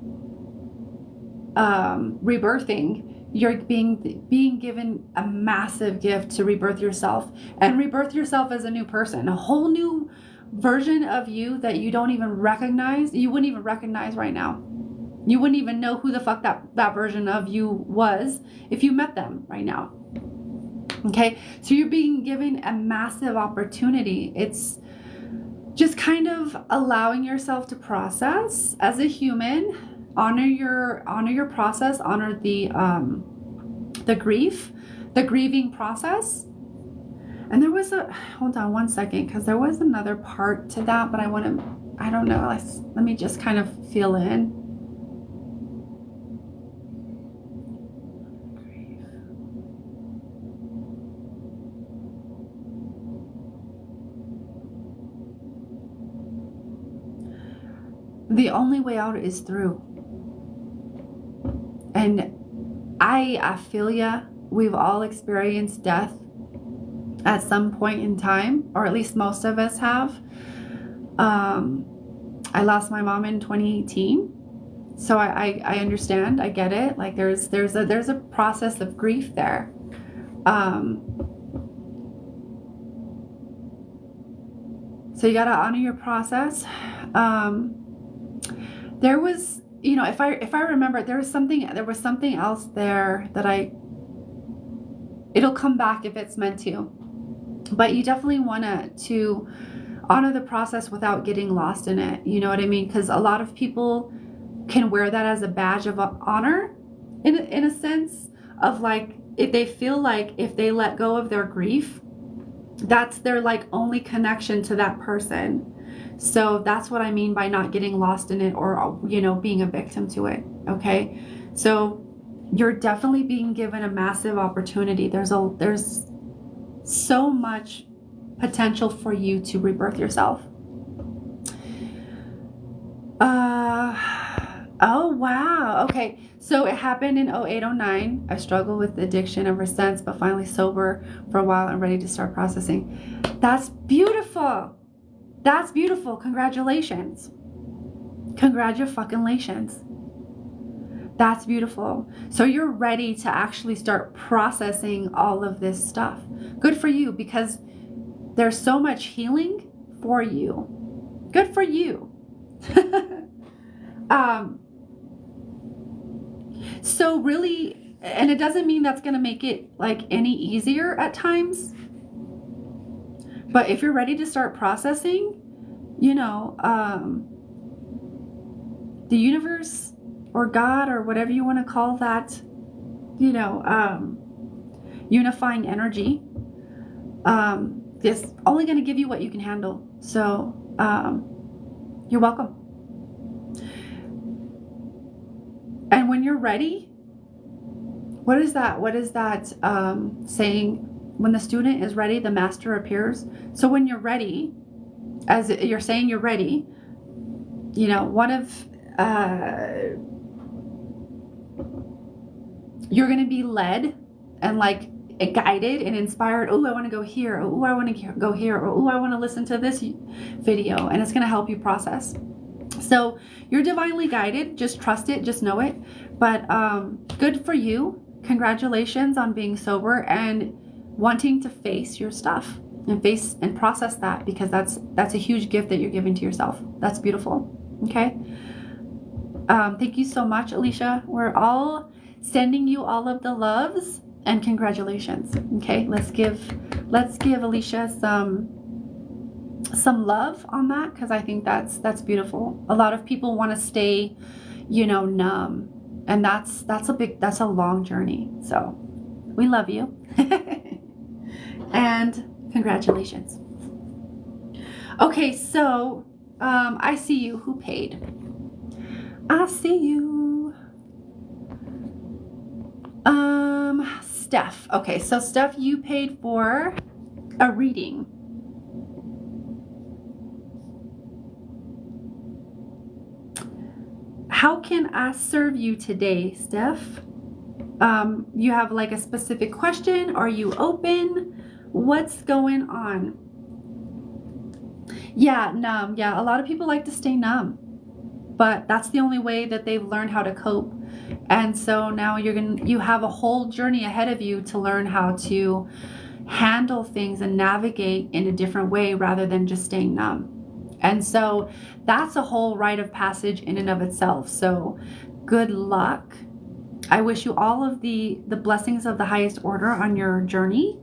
rebirthing, you're being given a massive gift to rebirth yourself, and rebirth yourself as a new person, a whole new version of you that you don't even recognize. You wouldn't even recognize right now. You wouldn't even know who the fuck that version of you was if you met them right now. Okay, so you're being given a massive opportunity. It's just kind of allowing yourself to process as a human. Honor your process, honor the grief, the grieving process. And there was hold on one second, because there was another part to that, but I don't know, let me just kind of feel in. The only way out is through. And I feel ya. We've all experienced death at some point in time, or at least most of us have. I lost my mom in 2018, so I understand. I get it. Like there's a process of grief there. So you gotta honor your process. There was, if I remember, there was something else there that it'll come back if it's meant to. But you definitely want to honor the process without getting lost in it. You know what I mean? Because a lot of people can wear that as a badge of honor, in a sense of like, if they feel like if they let go of their grief, that's their like only connection to that person. So that's what I mean by not getting lost in it, or being a victim to it. Okay, so you're definitely being given a massive opportunity. There's so much potential for you to rebirth yourself. Oh wow. Okay, so it happened in 2008-09. I struggled with addiction ever since, but finally sober for a while and ready to start processing. That's beautiful. That's beautiful. Congratulations. Congratulations. That's beautiful. So you're ready to actually start processing all of this stuff. Good for you, because there's so much healing for you. Good for you. So really, and it doesn't mean that's going to make it like any easier at times. But if you're ready to start processing, the universe or God or whatever you want to call that, unifying energy, is only going to give you what you can handle. So you're welcome. And when you're ready, what is that saying? When the student is ready, the master appears. So when you're ready, as you're saying you're ready, you're going to be led and like guided and inspired. Oh, I want to go here. Oh, I want to go here. Or, oh, I want to listen to this video. And it's going to help you process. So you're divinely guided. Just trust it. Just know it. But good for you. Congratulations on being sober and wanting to face your stuff and face and process that, because that's a huge gift that you're giving to yourself. That's beautiful. Okay. Thank you so much, Alicia. We're all sending you all of the loves and congratulations. Okay. Let's give Alicia some love on that, because I think that's beautiful. A lot of people want to stay, numb And that's a long journey. So we love you. And congratulations. Okay, so I see you. Who paid? I see you. Steph. Okay, so Steph, you paid for a reading. How can I serve you today, Steph? You have like a specific question? Are you open? What's going on? Yeah, numb. Yeah, a lot of people like to stay numb, but that's the only way that they've learned how to cope. And so now you have a whole journey ahead of you to learn how to handle things and navigate in a different way rather than just staying numb. And so that's a whole rite of passage in and of itself. So good luck. I wish you all of the blessings of the highest order on your journey,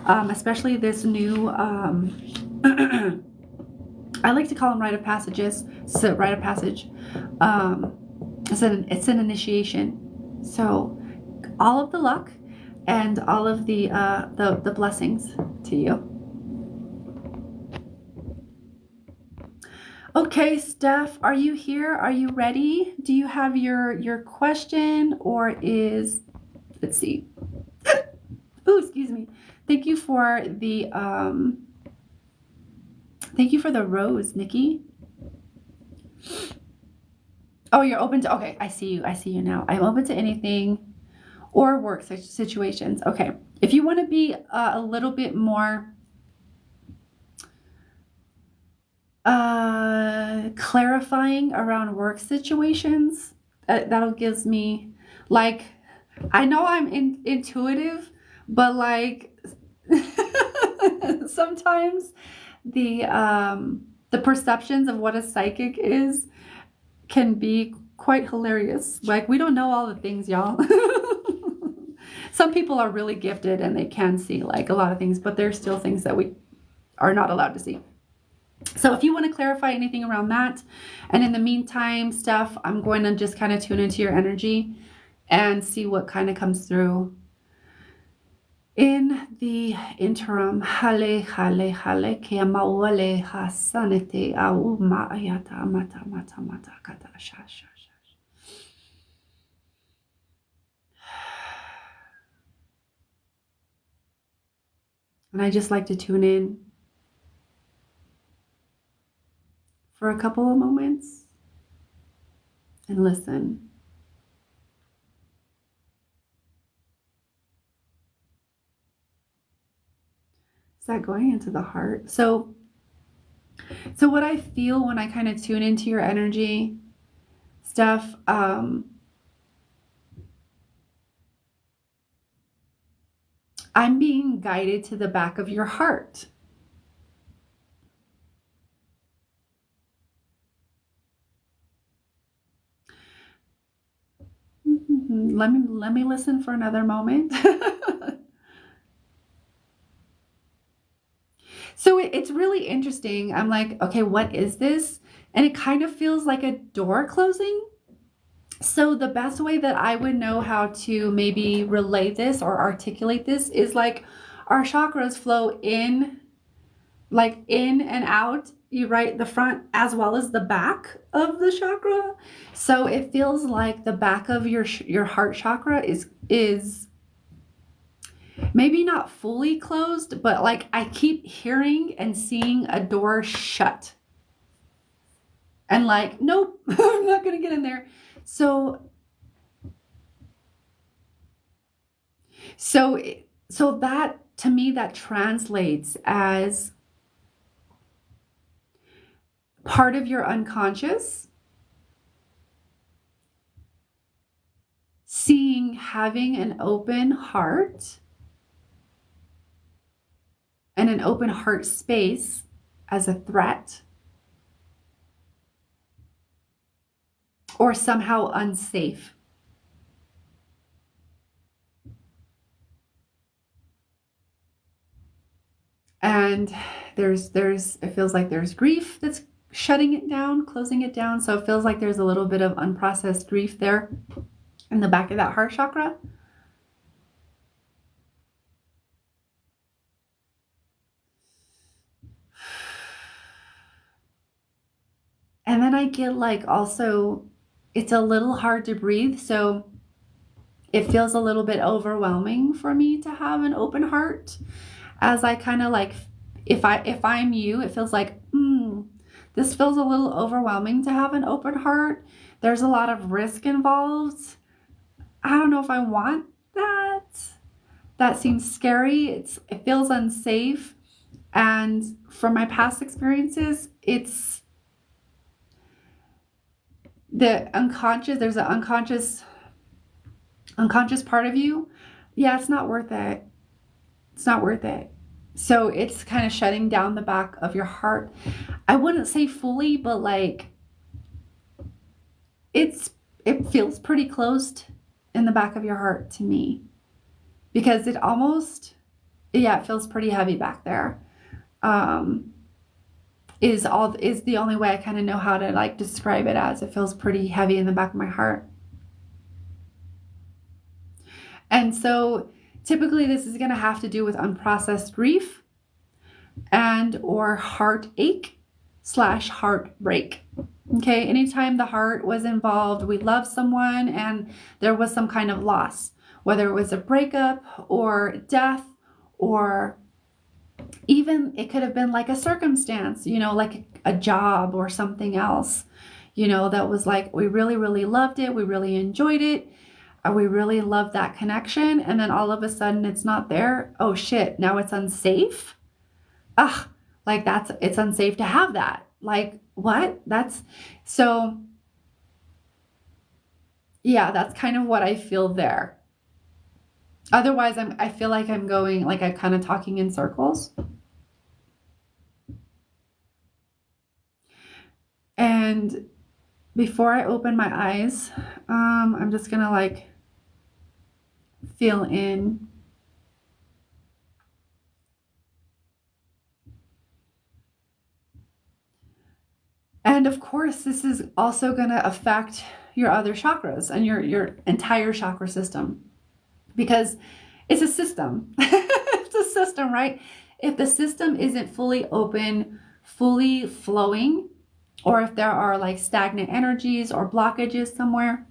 especially this new, I like to call them rite of passages. So rite of passage. It's an initiation. So all of the luck and all of the blessings to you. Okay, Steph, are you here? Are you ready? Do you have your question, or let's see. Oh, excuse me. Thank you for the rose, Nikki. Oh, you're open to, okay, I see you now. I'm open to anything or work situations. Okay. If you want to be a little bit more clarifying around work situations, that'll gives me, like, I know I'm intuitive, but like sometimes the perceptions of what a psychic is can be quite hilarious. Like, we don't know all the things, y'all. Some people are really gifted and they can see like a lot of things, but there's still things that we are not allowed to see. So if you want to clarify anything around that, and in the meantime, Steph, I'm going to just kind of tune into your energy and see what kind of comes through in the interim. Hale, hale, hale, ke amauale hasanete au ma'ayata mata mata mata kata sha sha sha. And I just like to tune in for a couple of moments and listen. Is that going into the heart? So what I feel when I kind of tune into your energy, Steph, I'm being guided to the back of your heart. Let me listen for another moment. So it's really interesting. I'm like, okay, what is this? And it kind of feels like a door closing. So the best way that I would know how to maybe relay this or articulate this is like our chakras flow in, like in and out, you right, the front as well as the back of the chakra. So it feels like the back of your heart chakra is maybe not fully closed, but like I keep hearing and seeing a door shut. And like, nope, I'm not going to get in there. So that, to me, that translates as part of your unconscious having an open heart and an open heart space as a threat or somehow unsafe. And it feels like there's grief that's shutting it down, closing it down. So it feels like there's a little bit of unprocessed grief there. in the back of that heart chakra. And then I get like also, it's a little hard to breathe. So it feels a little bit overwhelming for me to have an open heart, as I kind of like, if I'm you, it feels like, this feels a little overwhelming to have an open heart. There's a lot of risk involved. I don't know if I want that. That seems scary. It feels unsafe. And from my past experiences, it's the unconscious, there's an unconscious part of you. Yeah, it's not worth it. It's not worth it. So it's kind of shutting down the back of your heart. I wouldn't say fully, but like it feels pretty closed in the back of your heart to me, because it almost, it feels pretty heavy back there. Is the only way I kind of know how to like describe it as. It feels pretty heavy in the back of my heart. And so typically this is going to have to do with unprocessed grief and or heartache / heartbreak. Okay, anytime the heart was involved, we loved someone and there was some kind of loss, whether it was a breakup or death, or even it could have been like a circumstance, like a job or something else, that was like, we really, really loved it. We really enjoyed it. We really loved that connection. And then all of a sudden it's not there. Oh shit. Now it's unsafe. Ugh. Like it's unsafe to have that. Like what? So yeah, that's kind of what I feel there. Otherwise I feel like I'm going, like I'm kind of talking in circles. And before I open my eyes, I'm just gonna like feel in. And of course, this is also going to affect your other chakras and your entire chakra system, because it's a system. It's a system, right? If the system isn't fully open, fully flowing, or if there are like stagnant energies or blockages somewhere,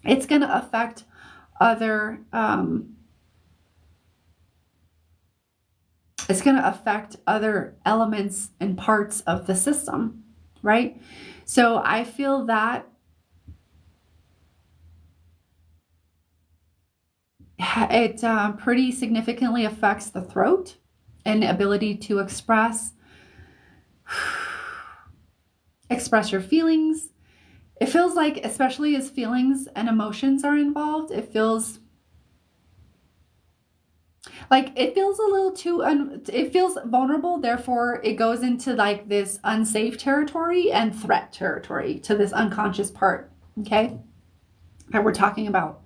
it's going to affect other elements and parts of the system, right? So I feel that it pretty significantly affects the throat and ability to express your feelings. It feels like, especially as feelings and emotions are involved, it feels like it feels a little too it feels vulnerable. Therefore it goes into like this unsafe territory and threat territory to this unconscious part, okay, that we're talking about.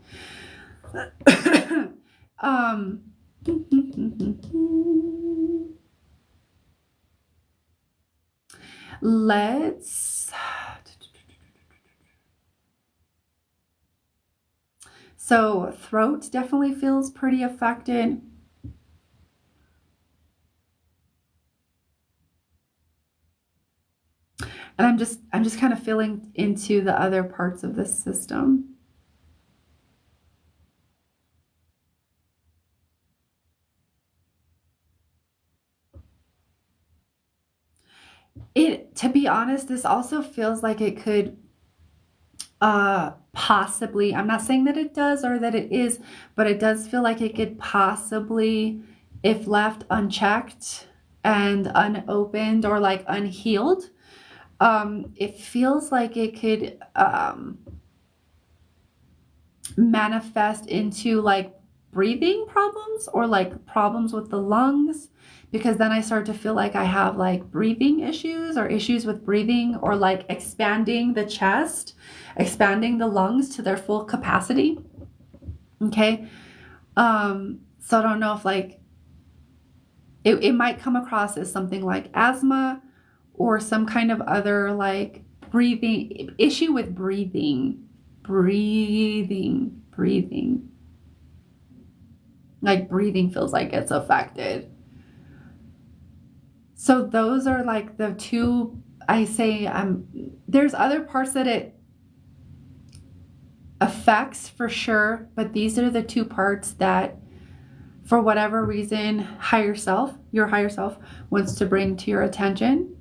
So throat definitely feels pretty affected. And I'm just kind of feeling into the other parts of the system. To be honest, this also feels like it could possibly, I'm not saying that it does or that it is, but it does feel like it could possibly, if left unchecked and unopened or like unhealed, it feels like it could manifest into like breathing problems or like problems with the lungs, because then I start to feel like I have like breathing issues or issues with breathing, or like expanding the chest, expanding the lungs to their full capacity. Okay. So I don't know if like it might come across as something like asthma or some kind of other like breathing issue with breathing breathing. Like breathing feels like it's affected. So those are like the two, I say, there's other parts that it affects for sure, but these are the two parts that, for whatever reason, your higher self wants to bring to your attention.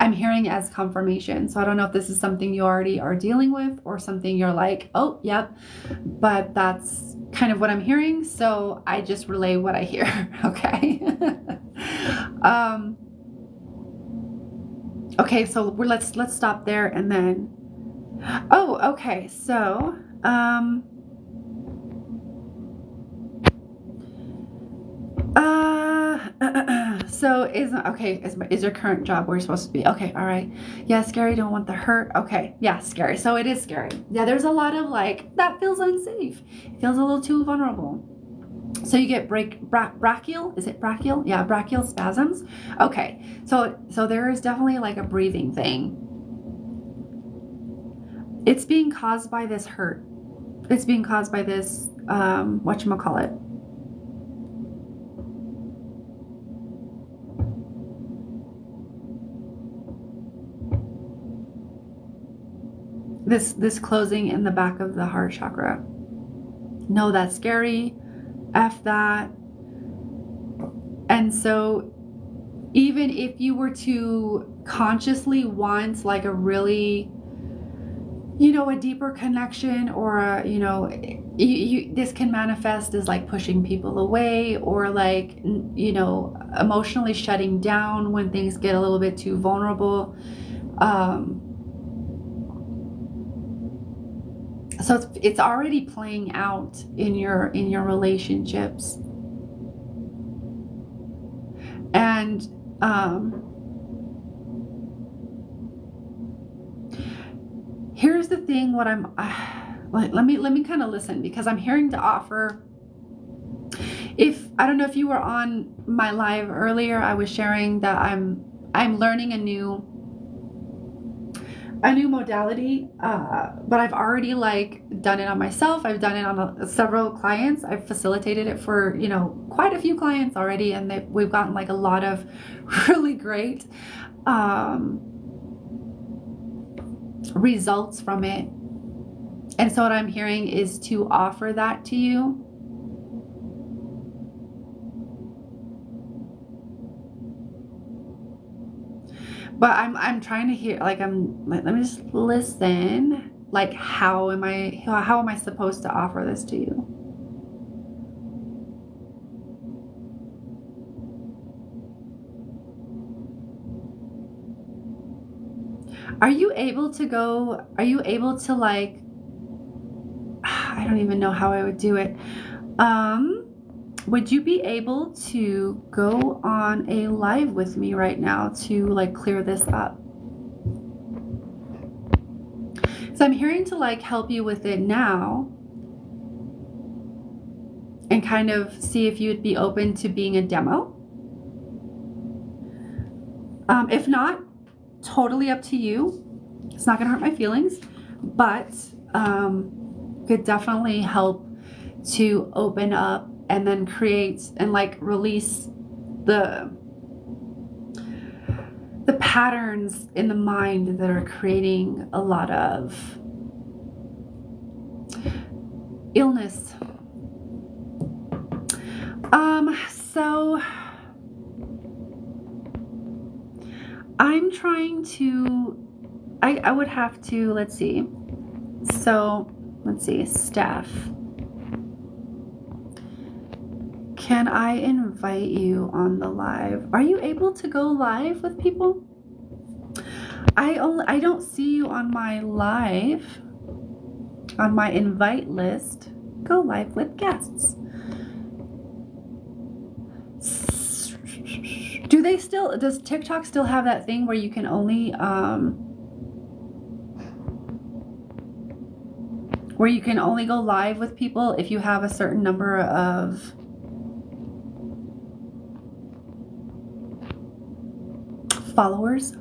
I'm hearing as confirmation. So I don't know if this is something you already are dealing with or something you're like, oh, yep, but that's kind of what I'm hearing. So I just relay what I hear. Okay. Okay. So let's stop there. And then, oh, okay. So, so is your current job where you're supposed to be? Okay, all right. Yeah, scary, don't want the hurt. Okay, yeah, scary. So it is scary. Yeah, there's a lot of like, that feels unsafe. It feels a little too vulnerable. So you get brachial, is it brachial? Yeah, brachial spasms. Okay, so there is definitely like a breathing thing. It's being caused by this hurt. It's being caused by this, whatchamacallit. This closing in the back of the heart chakra. No, that's scary. F that. And so even if you were to consciously want like a really, a deeper connection, or this can manifest as like pushing people away, or like, emotionally shutting down when things get a little bit too vulnerable. So it's already playing out in your relationships. And here's the thing, what I'm let me kind of listen, because I'm hearing to offer, I don't know if you were on my live earlier, I was sharing that I'm learning a new modality, but I've already like done it on myself. I've done it on several clients. I've facilitated it for, quite a few clients already. And we've gotten like a lot of really great, results from it. And so what I'm hearing is to offer that to you. But I'm trying to hear, like, let me just listen. Like, how am I supposed to offer this to you? Are you able to like, I don't even know how I would do it. Would you be able to go on a live with me right now to like clear this up? So I'm hearing to like help you with it now, and kind of see if you'd be open to being a demo. If not, totally up to you. It's not gonna hurt my feelings, but could definitely help to open up and then create and like release the patterns in the mind that are creating a lot of illness. So I'm trying to, I would have to, let's see, staff. Can I invite you on the live? Are you able to go live with people? I don't see you on my live, on my invite list. Go live with guests. Does TikTok still have that thing where you can only, go live with people if you have a certain number of followers?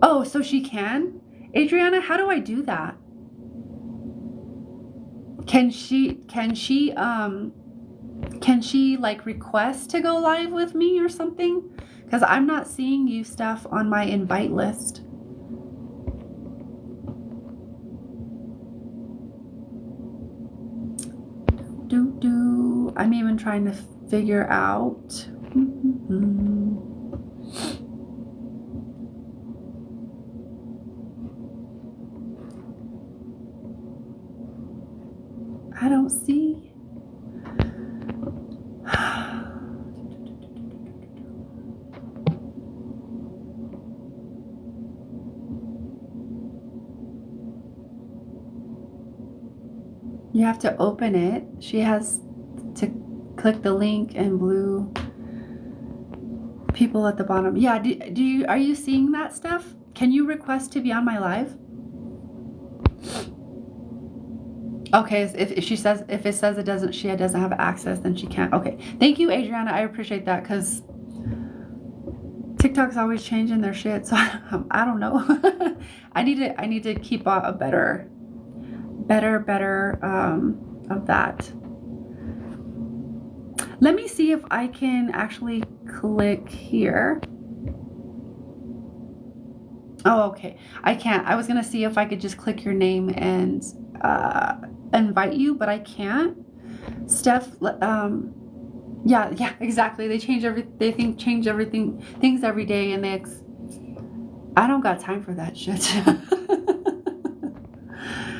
Oh, so she can? Adriana, how do I do that? Can she like request to go live with me or something? Because I'm not seeing you, Steph, on my invite list. I'm even trying to figure out. I don't see. You have to open it. She has to click the link in blue. People at the bottom. Yeah, are you seeing that stuff? Can you request to be on my live? Okay, if it says she doesn't have access, then she can't. Okay, thank you, Adriana. I appreciate that, because TikTok's always changing their shit, so I don't know. I need to keep a better of that. Let me see if I can actually click here. Oh, okay. I can't. I was gonna see if I could just click your name and invite you, but I can't. Steph, yeah, exactly. They change things every day, and I don't got time for that shit.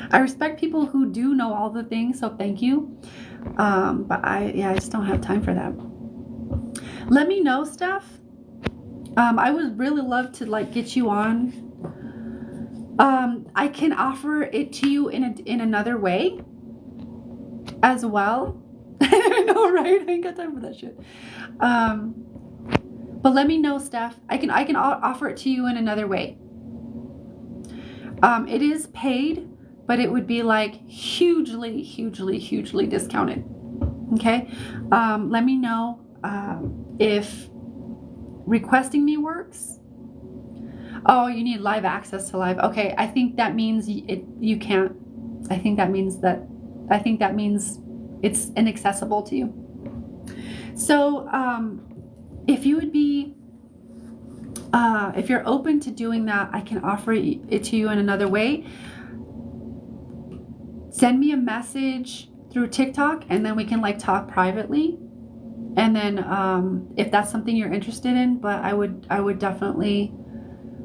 I respect people who do know all the things, so thank you. But I just don't have time for that. Let me know, Steph. I would really love to like get you on. I can offer it to you in another way as well. I know, right? I ain't got time for that shit. But let me know, Steph. I can offer it to you in another way. It is paid, but it would be like hugely discounted. Okay. Let me know if requesting me works. Oh, you need live access to live. Okay, I think that means you can't. I think that means it's inaccessible to you. So if you would be if you're open to doing that, I can offer it to you in another way. Send me a message through TikTok, and then we can like talk privately. And then if that's something you're interested in, but I would definitely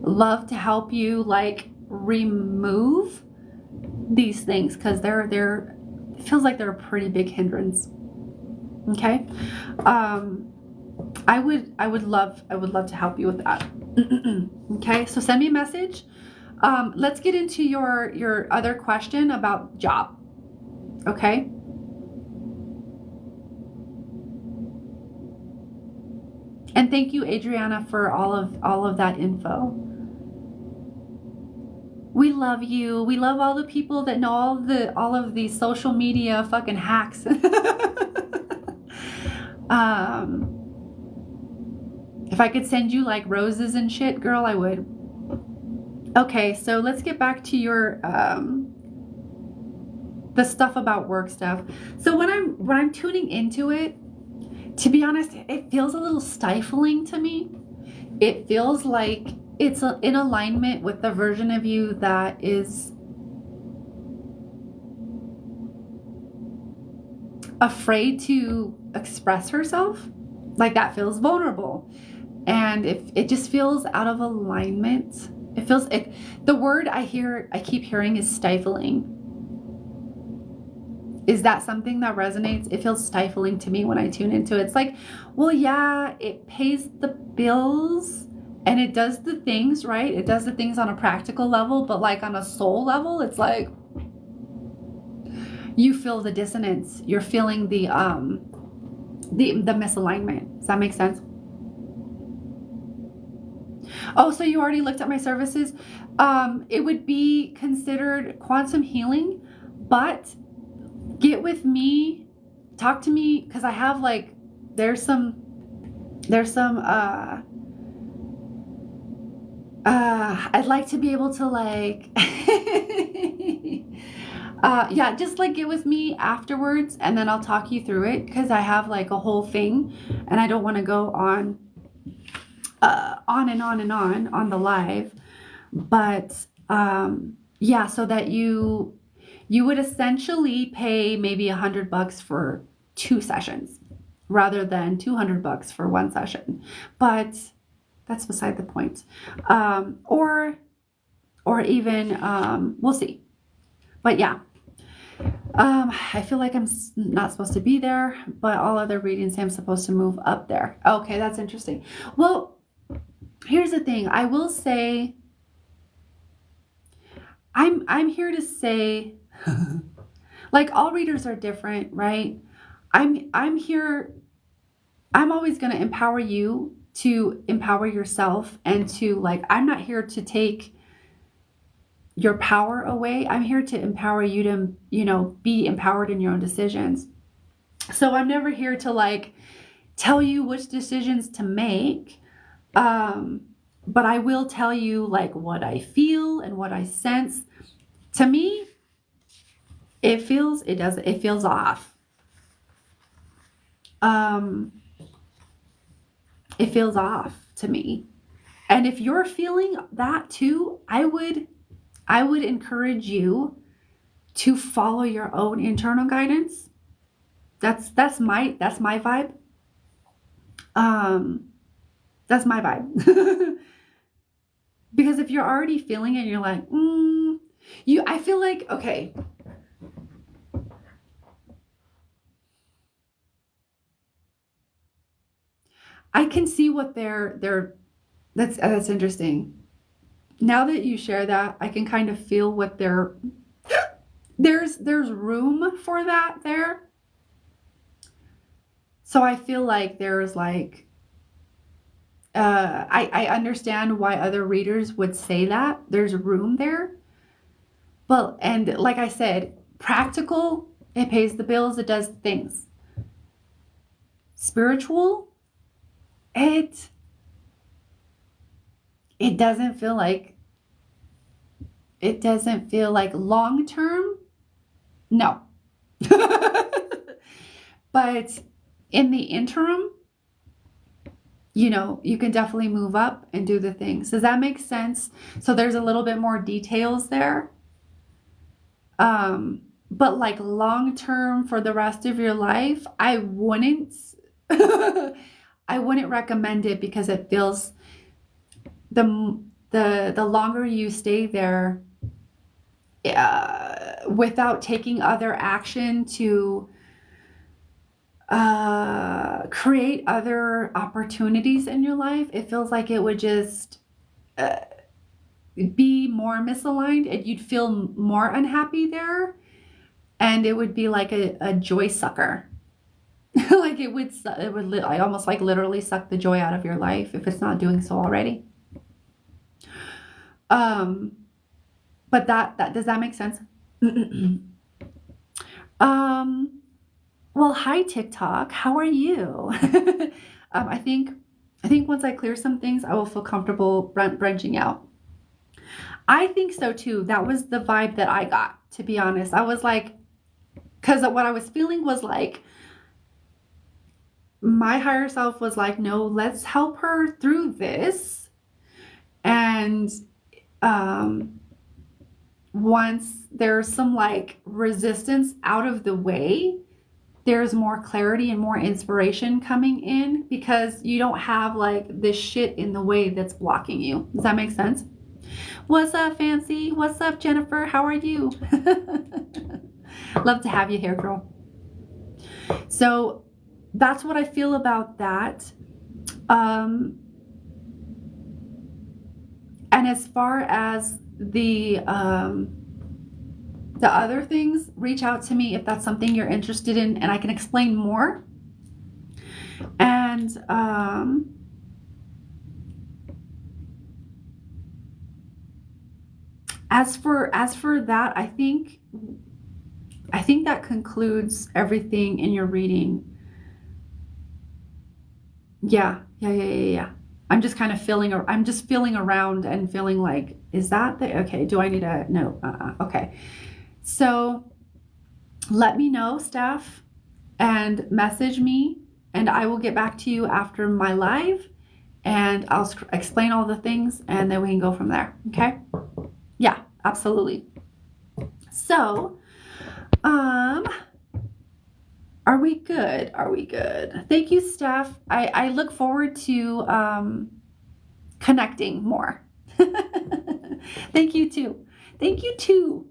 love to help you like remove these things, because it feels like they're a pretty big hindrance. Okay. I would love to help you with that. Okay, so send me a message. Let's get into your other question about job. Okay. And thank you, Adriana, for all of that info. We love you. We love all the people that know all of the social media fucking hacks. If I could send you like roses and shit, girl, I would. Okay, so let's get back to your the stuff about work stuff. So when I'm tuning into it, to be honest, it feels a little stifling to me. It feels like it's in alignment with the version of you that is afraid to express herself. Like that feels vulnerable. And it just feels out of alignment. The word I keep hearing is stifling. Is that something that resonates? It feels stifling to me when I tune into it. It's like, well, yeah, it pays the bills and it does the things, right? It does the things on a practical level, but like on a soul level, it's like you feel the dissonance. You're feeling the misalignment. Does that make sense? Oh, so you already looked at my services? It would be considered quantum healing, but get with me, talk to me, because I have like, there's some I'd like to be able to like, yeah, just like get with me afterwards and then I'll talk you through it because I have like a whole thing and I don't want to go on and on and on the live. But yeah, so that you would essentially pay maybe $100 for 2 sessions rather than $200 for 1 session. But that's beside the point. Or even we'll see. But yeah, I feel like I'm not supposed to be there, but all other readings I'm supposed to move up there. Okay, that's interesting. Well, here's the thing. I will say, I'm here to say, like all readers are different, right? I'm here. I'm always going to empower you to empower yourself and to like. I'm not here to take your power away. I'm here to empower you to, be empowered in your own decisions. So I'm never here to like tell you which decisions to make. But I will tell you like what I feel and what I sense. To me, it feels off. It feels off to me. And if you're feeling that too, I would encourage you to follow your own internal guidance. That's my vibe. That's my vibe. Because if you're already feeling it, you're like, I feel like, okay. I can see what that's interesting. Now that you share that, I can kind of feel what there's room for that there. So I feel like there's like, I understand why other readers would say that. There's room there. But, and like I said, practical, it pays the bills, it does things. Spiritual, it doesn't feel like, long term. No. But in the interim, you can definitely move up and do the things. Does that make sense? So there's a little bit more details there. But like long term for the rest of your life, I wouldn't recommend it because it feels the longer you stay there without taking other action to create other opportunities in your life, it feels like it would just be more misaligned and you'd feel more unhappy there, and it would be like a joy sucker. Like it would almost like literally suck the joy out of your life if it's not doing so already. But that does that make sense? Well, hi TikTok, how are you? I think once I clear some things, I will feel comfortable branching out. I think so too. That was the vibe that I got, to be honest. I was like, because what I was feeling was like, my higher self was like, no, let's help her through this. And once there's some like resistance out of the way, there's more clarity and more inspiration coming in because you don't have like this shit in the way that's blocking you. Does that make sense? What's up, Fancy? What's up, Jennifer? How are you? Love to have you here, girl. So that's what I feel about that. And as far as the other things, reach out to me if that's something you're interested in and I can explain more. And as for that, I think that concludes everything in your reading. Yeah. I'm just kind of I'm just feeling around and feeling like, is that okay, do I need a, no, okay. So let me know, Steph, and message me, and I will get back to you after my live, and I'll explain all the things, and then we can go from there. Okay? Yeah, absolutely. So, are we good? Are we good? Thank you, Steph. I look forward to connecting more. Thank you too. Thank you too.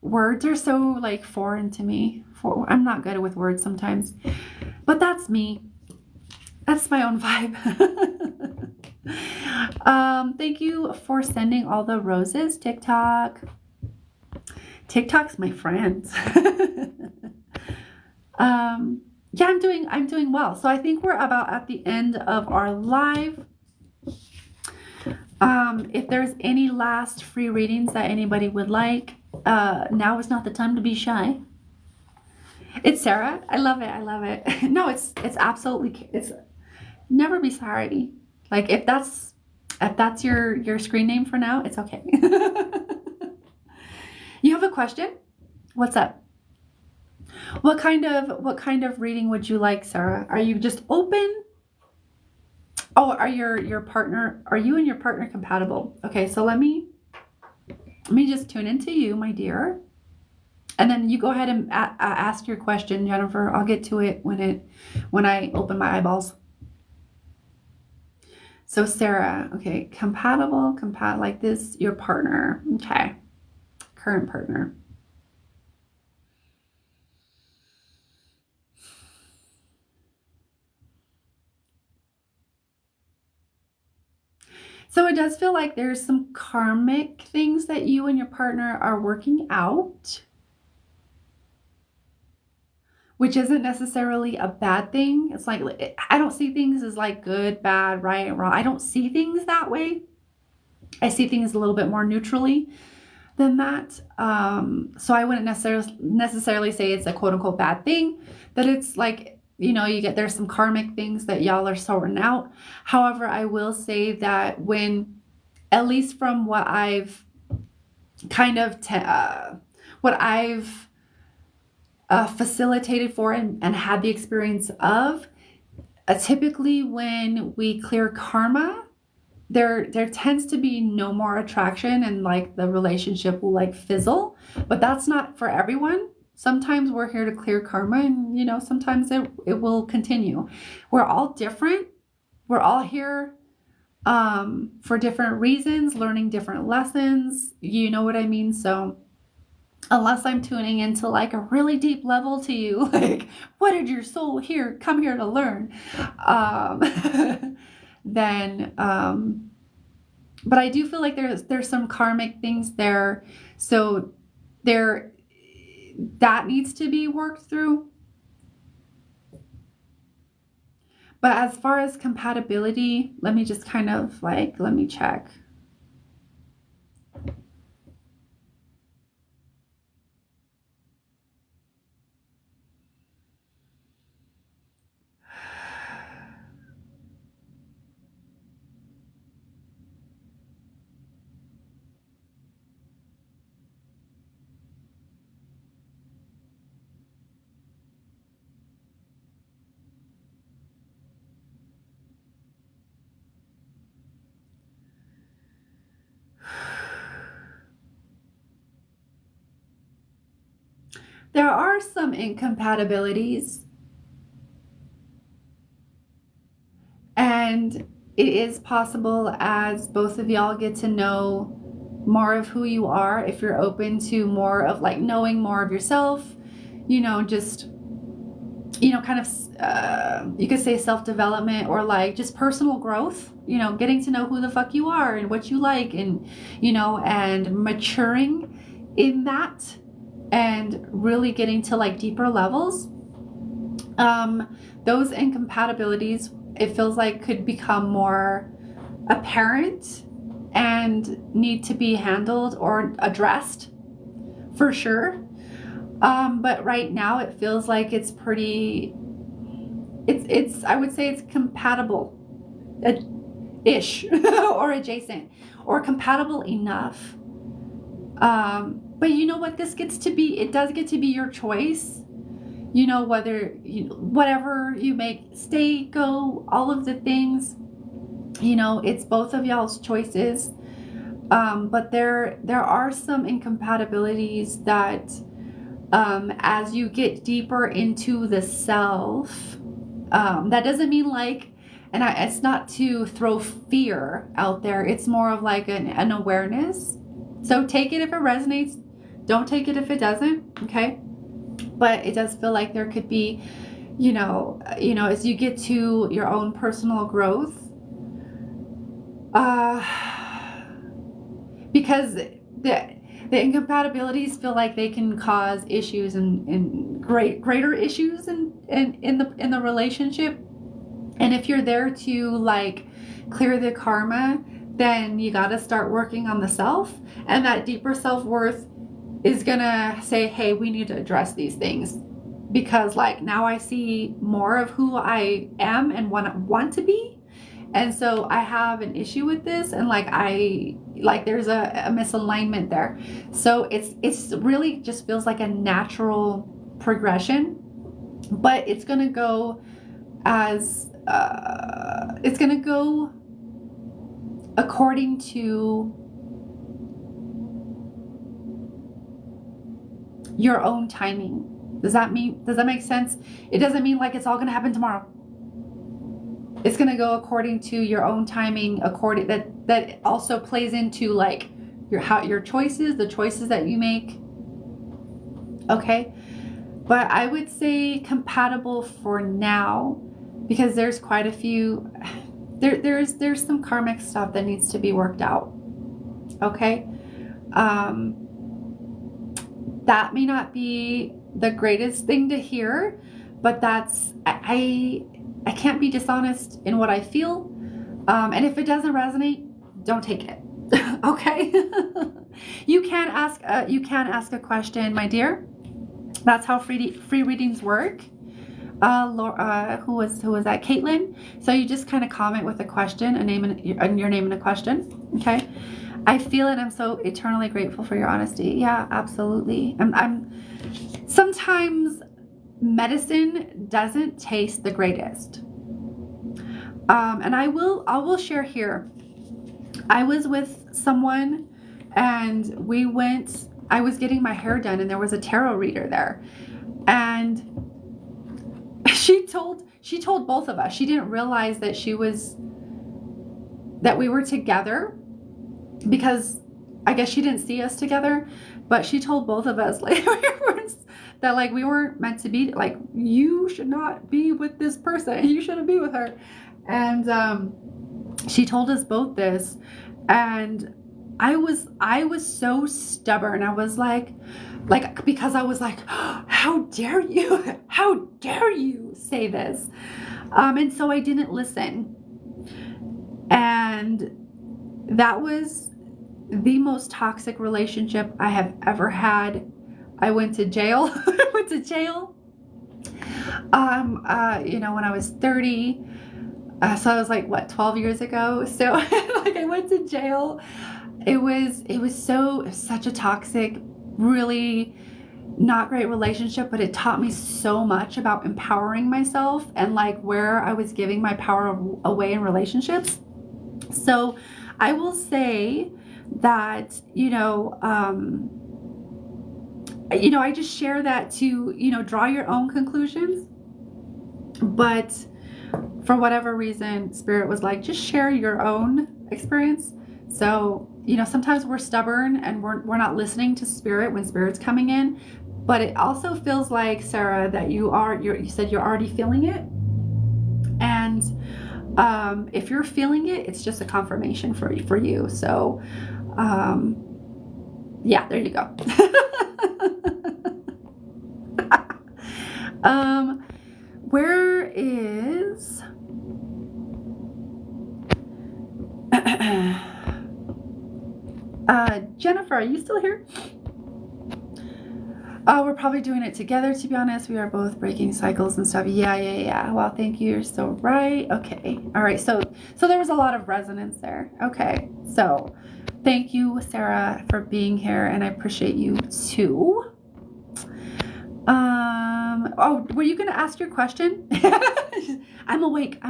Words are so like foreign to me. I'm not good with words sometimes, but that's me. That's my own vibe. Thank you for sending all the roses, TikTok. TikTok's my friend. Yeah, I'm doing well. So I think we're about at the end of our live. If there's any last free readings that anybody would like, now is not the time to be shy. It's Sarah. I love it. I love it. No, it's absolutely, it's never be sorry. Like if that's your screen name for now, it's okay. You have a question? What's up? What kind of reading would you like, Sarah? Are you just open? Oh, are you and your partner compatible? Okay, so let me just tune into you, my dear. And then you go ahead and ask your question, Jennifer. I'll get to it when I open my eyeballs. So Sarah, okay, compatible, like this, your partner. Okay, current partner. So it does feel like there's some karmic things that you and your partner are working out, which isn't necessarily a bad thing. It's like, I don't see things as like good, bad, right, wrong. I don't see things that way. I see things a little bit more neutrally than that. So I wouldn't necessarily say it's a quote unquote bad thing, that it's like, there's some karmic things that y'all are sorting out. However, I will say that at least from what I've kind of, what I've facilitated for and had the experience of, typically when we clear karma, there tends to be no more attraction, and like the relationship will like fizzle. But that's not for everyone. Sometimes we're here to clear karma, and sometimes it will continue. We're all different. We're all here for different reasons, learning different lessons. You know what I mean? So unless I'm tuning into like a really deep level to you, like, what did your soul come here to learn? Then, but I do feel like there's some karmic things there. So that needs to be worked through. But as far as compatibility, let me just kind of let me check. There are some incompatibilities, and it is possible as both of y'all get to know more of who you are, if you're open to more of like knowing more of yourself, just kind of you could say self-development, or like just personal growth, getting to know who the fuck you are and what you like, and and maturing in that, and really getting to like deeper levels. Those incompatibilities, it feels like, could become more apparent and need to be handled or addressed for sure. But right now it feels like it's pretty, I would say it's compatible. ish or adjacent or compatible enough. But you know what, this gets to be, it does get to be your choice. You know, whether whatever you make, stay, go, all of the things, you know, it's both of y'all's choices. But there are some incompatibilities that as you get deeper into the self, that doesn't mean like, and it's not to throw fear out there, it's more of like an awareness. So take it if it resonates, don't take it if it doesn't, okay? But it does feel like there could be, you know, as you get to your own personal growth, because the incompatibilities feel like they can cause issues and greater issues in the relationship. And if you're there to like clear the karma, then you got to start working on the self, and that deeper self-worth is gonna say, hey, we need to address these things, because like now I see more of who I am and want to be, and so I have an issue with this, and like there's a misalignment there. So it's really just feels like a natural progression, but it's gonna go as it's gonna go according to your own timing. Does that make sense? It doesn't mean like it's all going to happen tomorrow. It's going to go according to your own timing, according that also plays into like your choices, the choices that you make. Okay? But I would say compatible for now, because there's quite a few there's some karmic stuff that needs to be worked out. Okay? That may not be the greatest thing to hear, but that's, I can't be dishonest in what I feel. And if it doesn't resonate, don't take it. Okay? You can ask a question, my dear. That's how free readings work. Laura, who was that? Caitlin. So you just kind of comment with a question, a name and your name and a question. Okay? I feel it. I'm so eternally grateful for your honesty. Yeah, absolutely. I'm sometimes medicine doesn't taste the greatest. And I will share here. I was with someone and I was getting my hair done, and there was a tarot reader there. And she told both of us. She didn't realize that we were together, because I guess she didn't see us together, but she told both of us like that like we weren't meant to be, like you should not be with this person, you shouldn't be with her. And she told us both this, and I was so stubborn. I was like because I was like, oh, how dare you say this, and so I didn't listen. And that was the most toxic relationship I have ever had. I went to jail. You know, when I was 30. So I was like, what, 12 years ago? So like I went to jail. It was such a toxic, really not great relationship, but it taught me so much about empowering myself and like where I was giving my power away in relationships. So I will say that, I just share that to, draw your own conclusions. But for whatever reason, Spirit was like, just share your own experience. So, sometimes we're stubborn and we're not listening to Spirit when Spirit's coming in. But it also feels like, Sarah, that you said you're already feeling it. And if you're feeling it, it's just a confirmation for you. So, yeah, there you go. Where is Jennifer? Are you still here? Oh, we're probably doing it together, to be honest. We are both breaking cycles and stuff. Yeah. Well, thank you. You're so right. Okay. All right. So there was a lot of resonance there. Okay. So thank you, Sarah, for being here, and I appreciate you too. Oh, were you going to ask your question? I'm awake.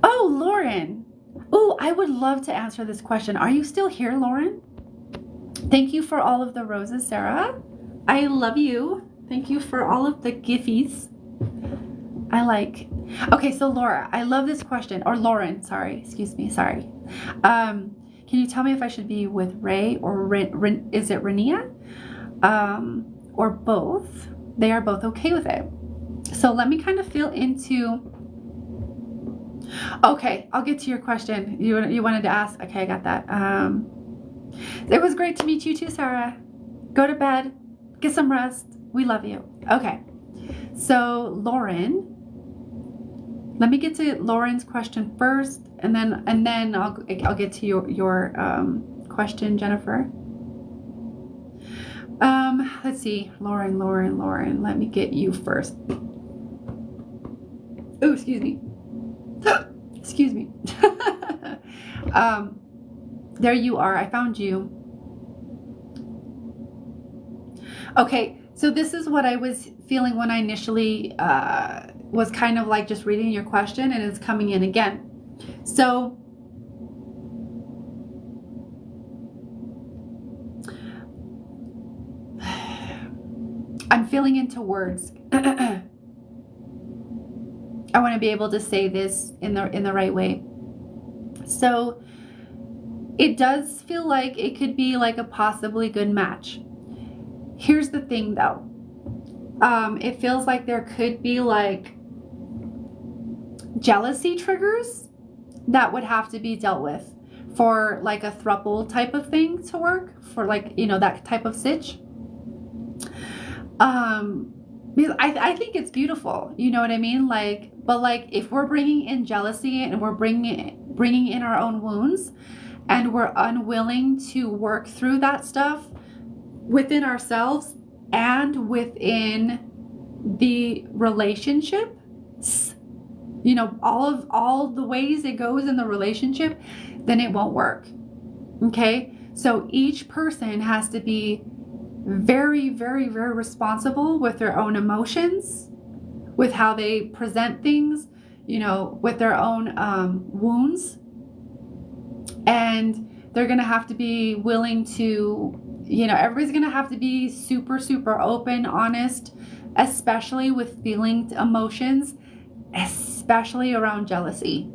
Oh, Lauren. Oh, I would love to answer this question. Are you still here, Lauren? Thank you for all of the roses, Sarah. I love you. Thank you for all of the giffies. Okay, so Laura, I love this question. Or Lauren, sorry. Excuse me. Sorry. Can you tell me if I should be with Ray or is it Renia? Or both? They are both okay with it. So let me kind of feel into... Okay, I'll get to your question. You wanted to ask? Okay, I got that. It was great to meet you too, Sarah. Go to bed. Get some rest. We love you. Okay. So Lauren, let me get to Lauren's question first, and then I'll get to your question, Jennifer. Let's see, Lauren. Let me get you first. Oh, excuse me. Excuse me. There you are. I found you. Okay, so this is what I was feeling when I initially was kind of like just reading your question, and it's coming in again. So I'm feeling into words. I want to be able to say this in the right way. So it does feel like it could be like a possibly good match. Here's the thing though. It feels like there could be like jealousy triggers that would have to be dealt with for like a throuple type of thing to work, for like, that type of sitch. Because I think it's beautiful, you know what I mean? But if we're bringing in jealousy and we're bringing in our own wounds, and we're unwilling to work through that stuff within ourselves and within the relationship, all the ways it goes in the relationship, then it won't work. Okay? So each person has to be very, very, very responsible with their own emotions, with how they present things, with their own wounds. And they're going to have to be willing to, everybody's going to have to be super, super open, honest, especially with feelings, emotions, especially around jealousy.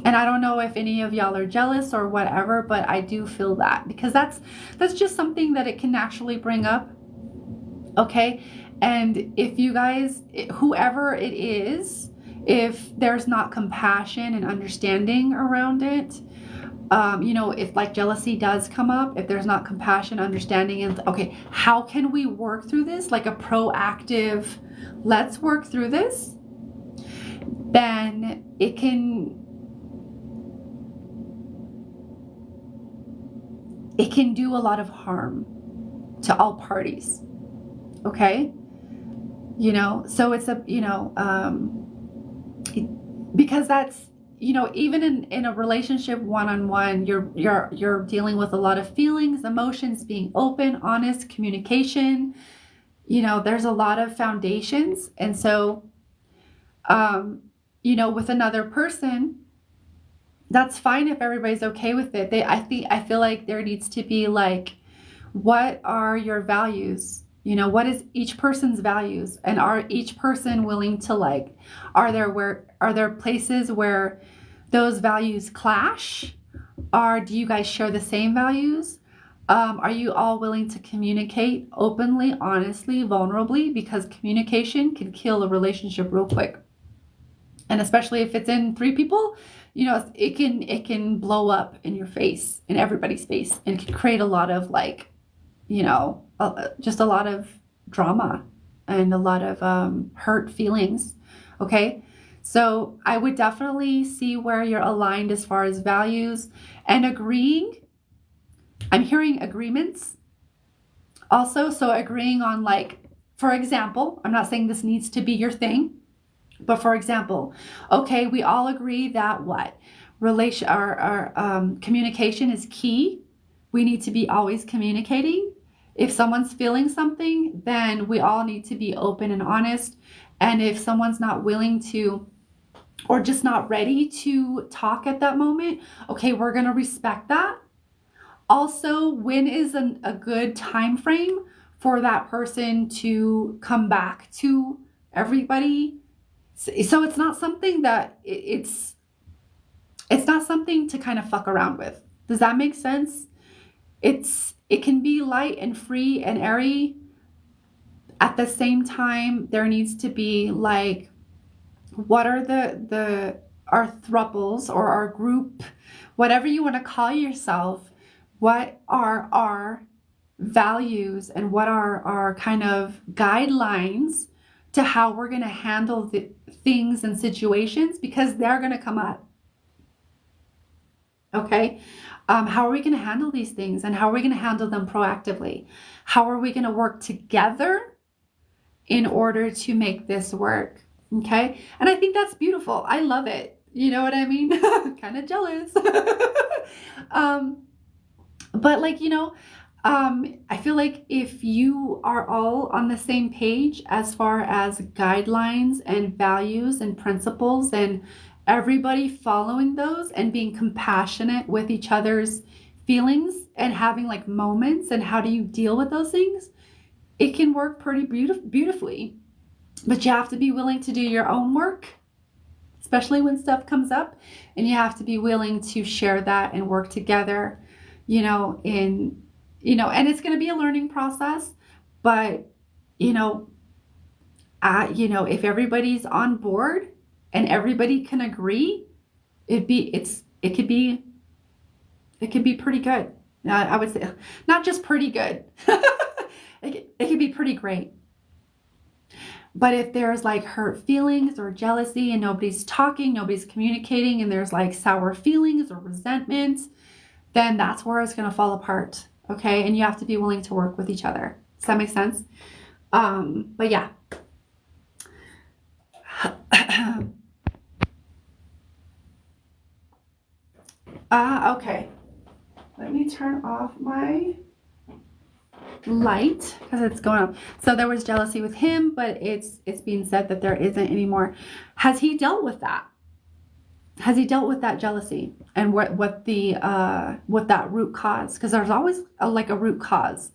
And I don't know if any of y'all are jealous or whatever, but I do feel that, because that's just something that it can naturally bring up. Okay. And if you guys, whoever it is, if there's not compassion and understanding around it, if like jealousy does come up, if there's not compassion, understanding, and okay, how can we work through this? Like a proactive, let's work through this. Then it can do a lot of harm to all parties. Okay. So it's because that's, even in a relationship one-on-one, you're dealing with a lot of feelings, emotions, being open, honest, communication. There's a lot of foundations. And so, with another person, that's fine if everybody's okay with it. I feel like there needs to be like, what are your values? What is each person's values? And are each person willing to are there places where those values clash? Or do you guys share the same values? Are you all willing to communicate openly, honestly, vulnerably? Because communication can kill a relationship real quick. And especially if it's in 3 people, it can blow up in your face, in everybody's face, and can create a lot of just a lot of drama and a lot of hurt feelings. Okay. So I would definitely see where you're aligned as far as values and agreeing. I'm hearing agreements also. So agreeing on, like, for example, I'm not saying this needs to be your thing, but for example, okay, we all agree that what? Our communication is key. We need to be always communicating. If someone's feeling something, then we all need to be open and honest. And if someone's not willing to, or just not ready to talk at that moment, okay, we're going to respect that. Also, when is a good time frame for that person to come back to everybody? So it's not something that it's not something to kind of fuck around with. Does that make sense? It can be light and free and airy. At the same time, there needs to be, like, what are our thruples or our group, whatever you want to call yourself, what are our values and what are our kind of guidelines to how we're going to handle the things and situations, because they're going to come up. Okay. How are we going to handle these things, and how are we going to handle them proactively? How are we going to work together in order to make this work? Okay. And I think that's beautiful. I love it. You know what I mean? Kind of jealous. But like, I feel like if you are all on the same page as far as guidelines and values and principles, and everybody following those and being compassionate with each other's feelings and having like moments and how do you deal with those things, it can work pretty beautifully. But you have to be willing to do your own work, especially when stuff comes up, and you have to be willing to share that and work together, and it's going to be a learning process, but if everybody's on board and everybody can agree, it could be pretty good. I would say not just pretty good. It could be pretty great. But if there's like hurt feelings or jealousy and nobody's talking, nobody's communicating, and there's like sour feelings or resentment, then that's where it's going to fall apart. Okay. And you have to be willing to work with each other. Does that make sense? But yeah. Okay. Let me turn off my light because it's going on. So there was jealousy with him, but it's being said that there isn't anymore. Has he dealt with that? Has he dealt with that jealousy and what that root cause? Because there's always a root cause.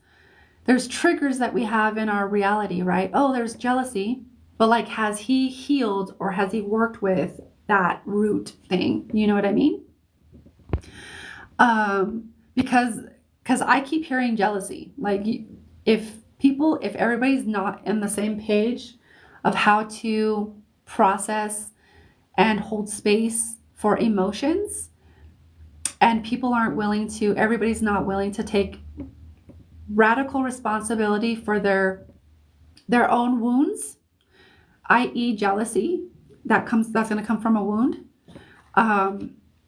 There's triggers that we have in our reality, right? Oh, there's jealousy, but like, has he healed or has he worked with that root thing? You know what I mean? Because I keep hearing jealousy. Like, if everybody's not in the same page of how to process and hold space for emotions, and everybody's not willing to take radical responsibility for their own wounds, i.e. jealousy, that's going to come from a wound,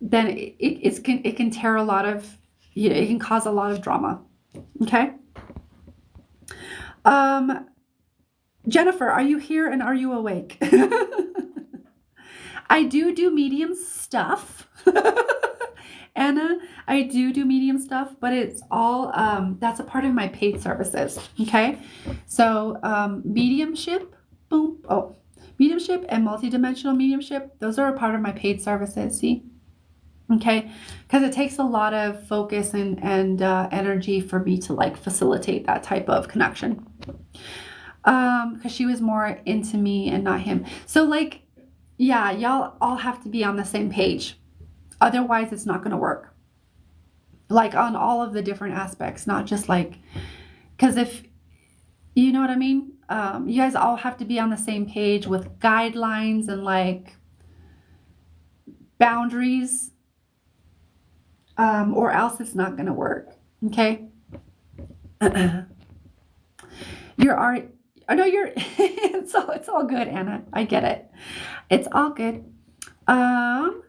then it can tear a lot of, it can cause a lot of drama. Okay. Jennifer, are you here and are you awake? I do medium stuff. Anna, I do medium stuff, but it's all, that's a part of my paid services. Okay. So, mediumship and multidimensional mediumship, those are a part of my paid services. See? Okay. Because it takes a lot of focus and energy for me to like facilitate that type of connection. Because she was more into me and not him. So like, yeah, y'all all have to be on the same page. Otherwise, it's not going to work. Like on all of the different aspects, not just like, because if, you know what I mean? You guys all have to be on the same page with guidelines and like boundaries, or else it's not going to work. Okay. Oh no, you're it's all good, Anna. I get it. It's all good. Um,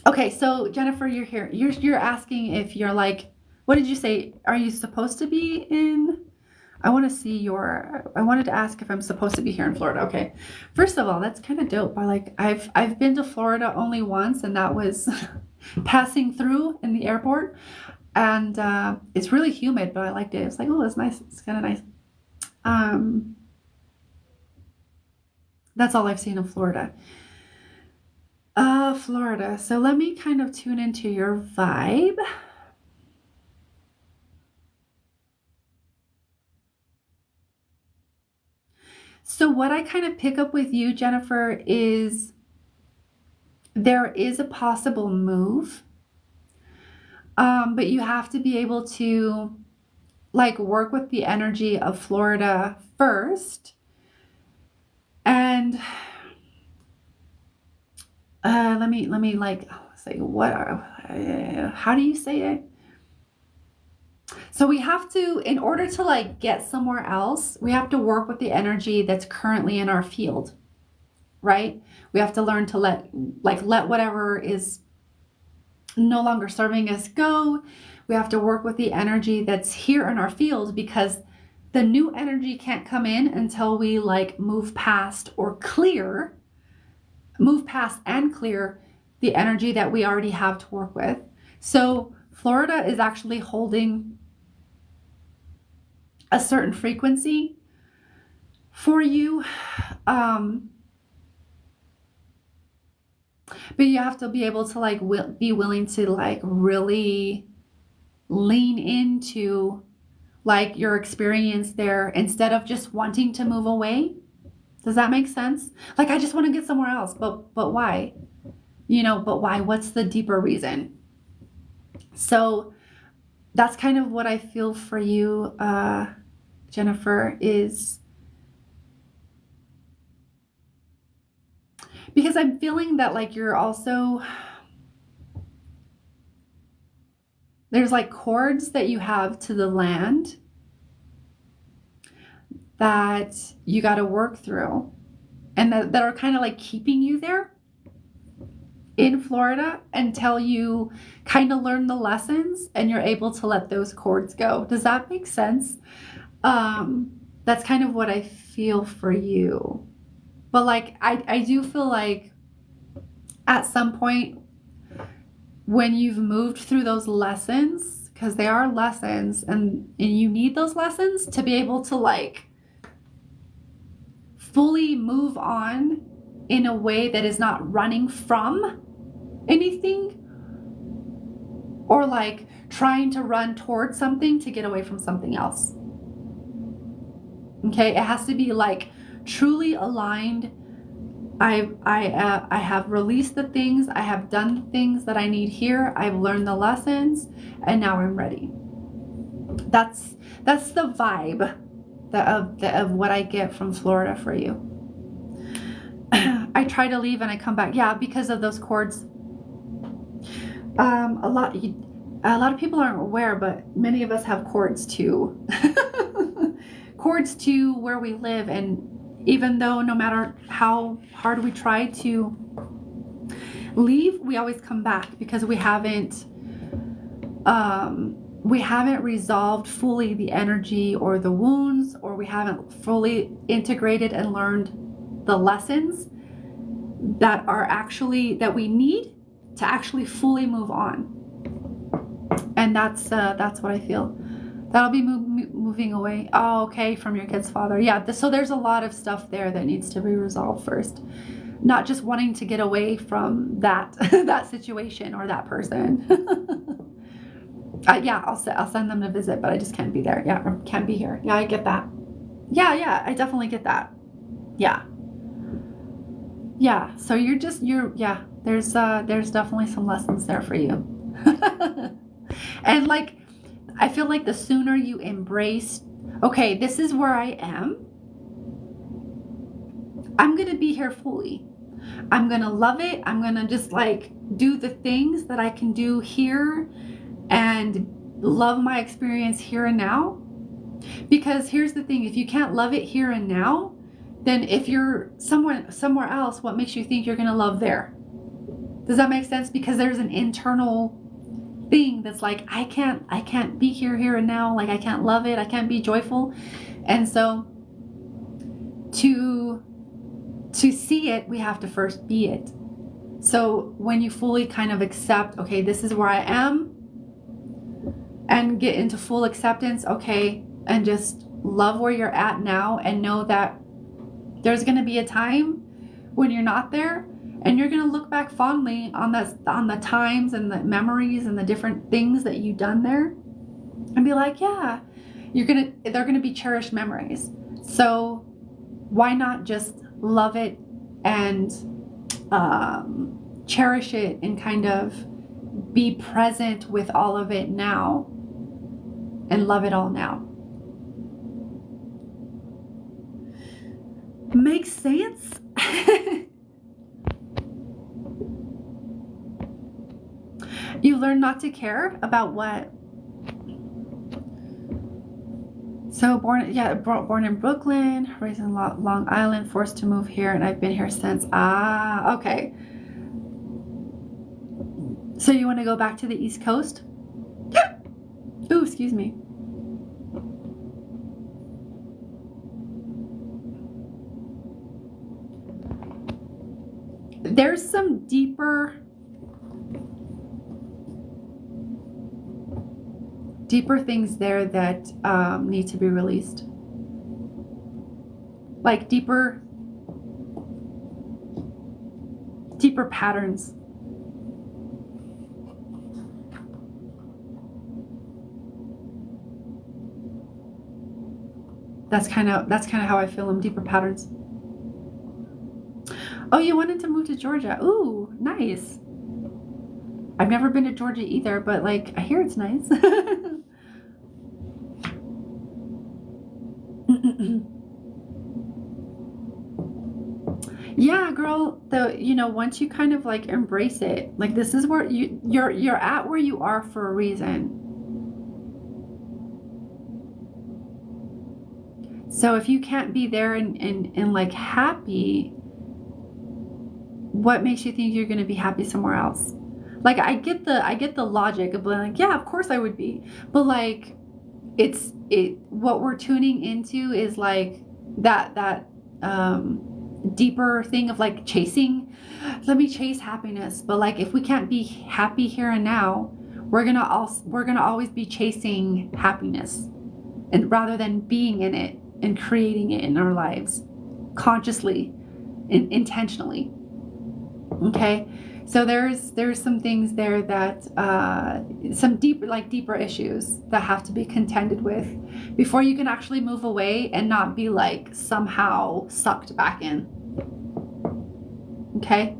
okay, so Jennifer, you're here. You're asking if you're like, what did you say? Are you supposed to be in? I want to see your. I wanted to ask if I'm supposed to be here in Florida. Okay, first of all, that's kind of dope. I've been to Florida only once, and that was passing through in the airport, and it's really humid, but I liked it. It's like, oh, it's nice. It's kind of nice. Um, that's all I've seen of Florida. Florida. So let me kind of tune into your vibe. So what I kind of pick up with you, Jennifer, is there is a possible move, but you have to be able to like work with the energy of Florida first. And let me like say how do you say it? So we have to, in order to like get somewhere else, we have to work with the energy that's currently in our field, right? We have to learn to let whatever is no longer serving us go. We have to work with the energy that's here in our field, because the new energy can't come in until we like move past and clear the energy that we already have to work with. So Florida is actually holding a certain frequency for you. But you have to be able to like be willing to like really lean into like your experience there instead of just wanting to move away. Does that make sense? Like, I just want to get somewhere else, but why? But why? What's the deeper reason? So that's kind of what I feel for you, Jennifer, is because I'm feeling that like you're also, there's like cords that you have to the land that you got to work through, and that are kind of like keeping you there in Florida until you kind of learn the lessons and you're able to let those cords go. Does that make sense? That's kind of what I feel for you. But like, I do feel like at some point when you've moved through those lessons, because they are lessons, and you need those lessons to be able to like fully move on in a way that is not running from anything or like trying to run towards something to get away from something else. Okay, it has to be like truly aligned. I have released the things, I have done the things that I need here, I've learned the lessons, and now I'm ready. That's the vibe of what I get from Florida for you. I try to leave and I come back. Yeah, because of those cords. A lot of people aren't aware, but many of us have cords to cords to where we live. And even though no matter how hard we try to leave, we always come back because we haven't resolved fully the energy or the wounds, or we haven't fully integrated and learned the lessons that we need to actually fully move on. And that's what I feel. That'll be moving away. Oh, okay, from your kid's father. Yeah, so there's a lot of stuff there that needs to be resolved first. Not just wanting to get away from that that situation or that person. Yeah, I'll send them to visit, but I just can't be there. Yeah, or can't be here. Yeah, I get that. Yeah, I definitely get that. Yeah. Yeah, so there's definitely some lessons there for you. And like, I feel like the sooner you embrace, okay, this is where I am. I'm going to be here fully. I'm going to love it. I'm going to just like do the things that I can do here and love my experience here and now. Because here's the thing, if you can't love it here and now, then if you're somewhere else, what makes you think you're going to love there? Does that make sense? Because there's an internal thing that's like, I can't be here and now. Like, I can't love it. I can't be joyful. And so to see it, we have to first be it. So when you fully kind of accept, okay, this is where I am, and get into full acceptance, okay, and just love where you're at now, and know that there's going to be a time when you're not there, and you're going to look back fondly on the times and the memories and the different things that you've done there, and be like, yeah, they're going to be cherished memories. So why not just love it and cherish it and kind of be present with all of it now and love it all now? Makes sense? You learn not to care about what? So born in Brooklyn, raised in Long Island, forced to move here, and I've been here since. Ah, okay. So you want to go back to the East Coast? Ooh, excuse me. There's some deeper things there that need to be released. Like deeper patterns. That's kind of how I feel them, deeper patterns. Oh, you wanted to move to Georgia. Ooh, nice. I've never been to Georgia either, but like, I hear it's nice. Yeah, girl, once you kind of like embrace it, like this is where you're at where you are for a reason. So if you can't be there and like happy, what makes you think you're going to be happy somewhere else? Like, I get the logic of like, yeah, of course I would be, but like, what we're tuning into is like that deeper thing of like chasing. Let me chase happiness, but like, if we can't be happy here and now, we're gonna always be chasing happiness, and rather than being in it and creating it in our lives consciously and intentionally. Okay, so there's some things there that some deeper issues that have to be contended with before you can actually move away and not be like somehow sucked back in. Okay.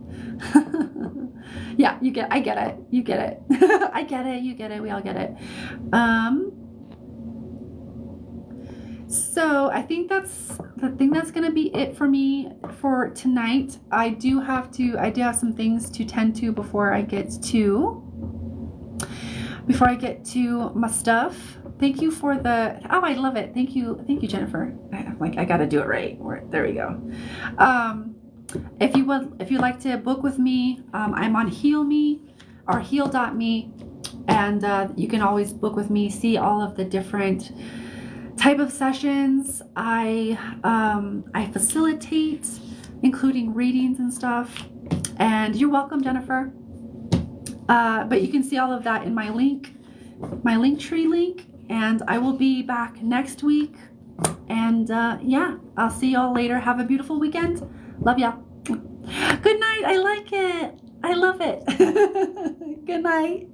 Yeah, I get it. You get it. I get it. You get it. We all get it. So I think that's going to be it for me for tonight. I do have some things to tend to before I get to my stuff. Thank you for I love it. Thank you, Jennifer. I got to do it right. There we go. If you'd like to book with me, I'm on Heal Me or heal.me, and you can always book with me, see all of the different type of sessions I facilitate, including readings and stuff. And you're welcome, Jennifer. But you can see all of that in my Linktree link, and I will be back next week. And yeah, I'll see y'all later. Have a beautiful weekend. Love ya. Good night. I like it. I love it. Good night.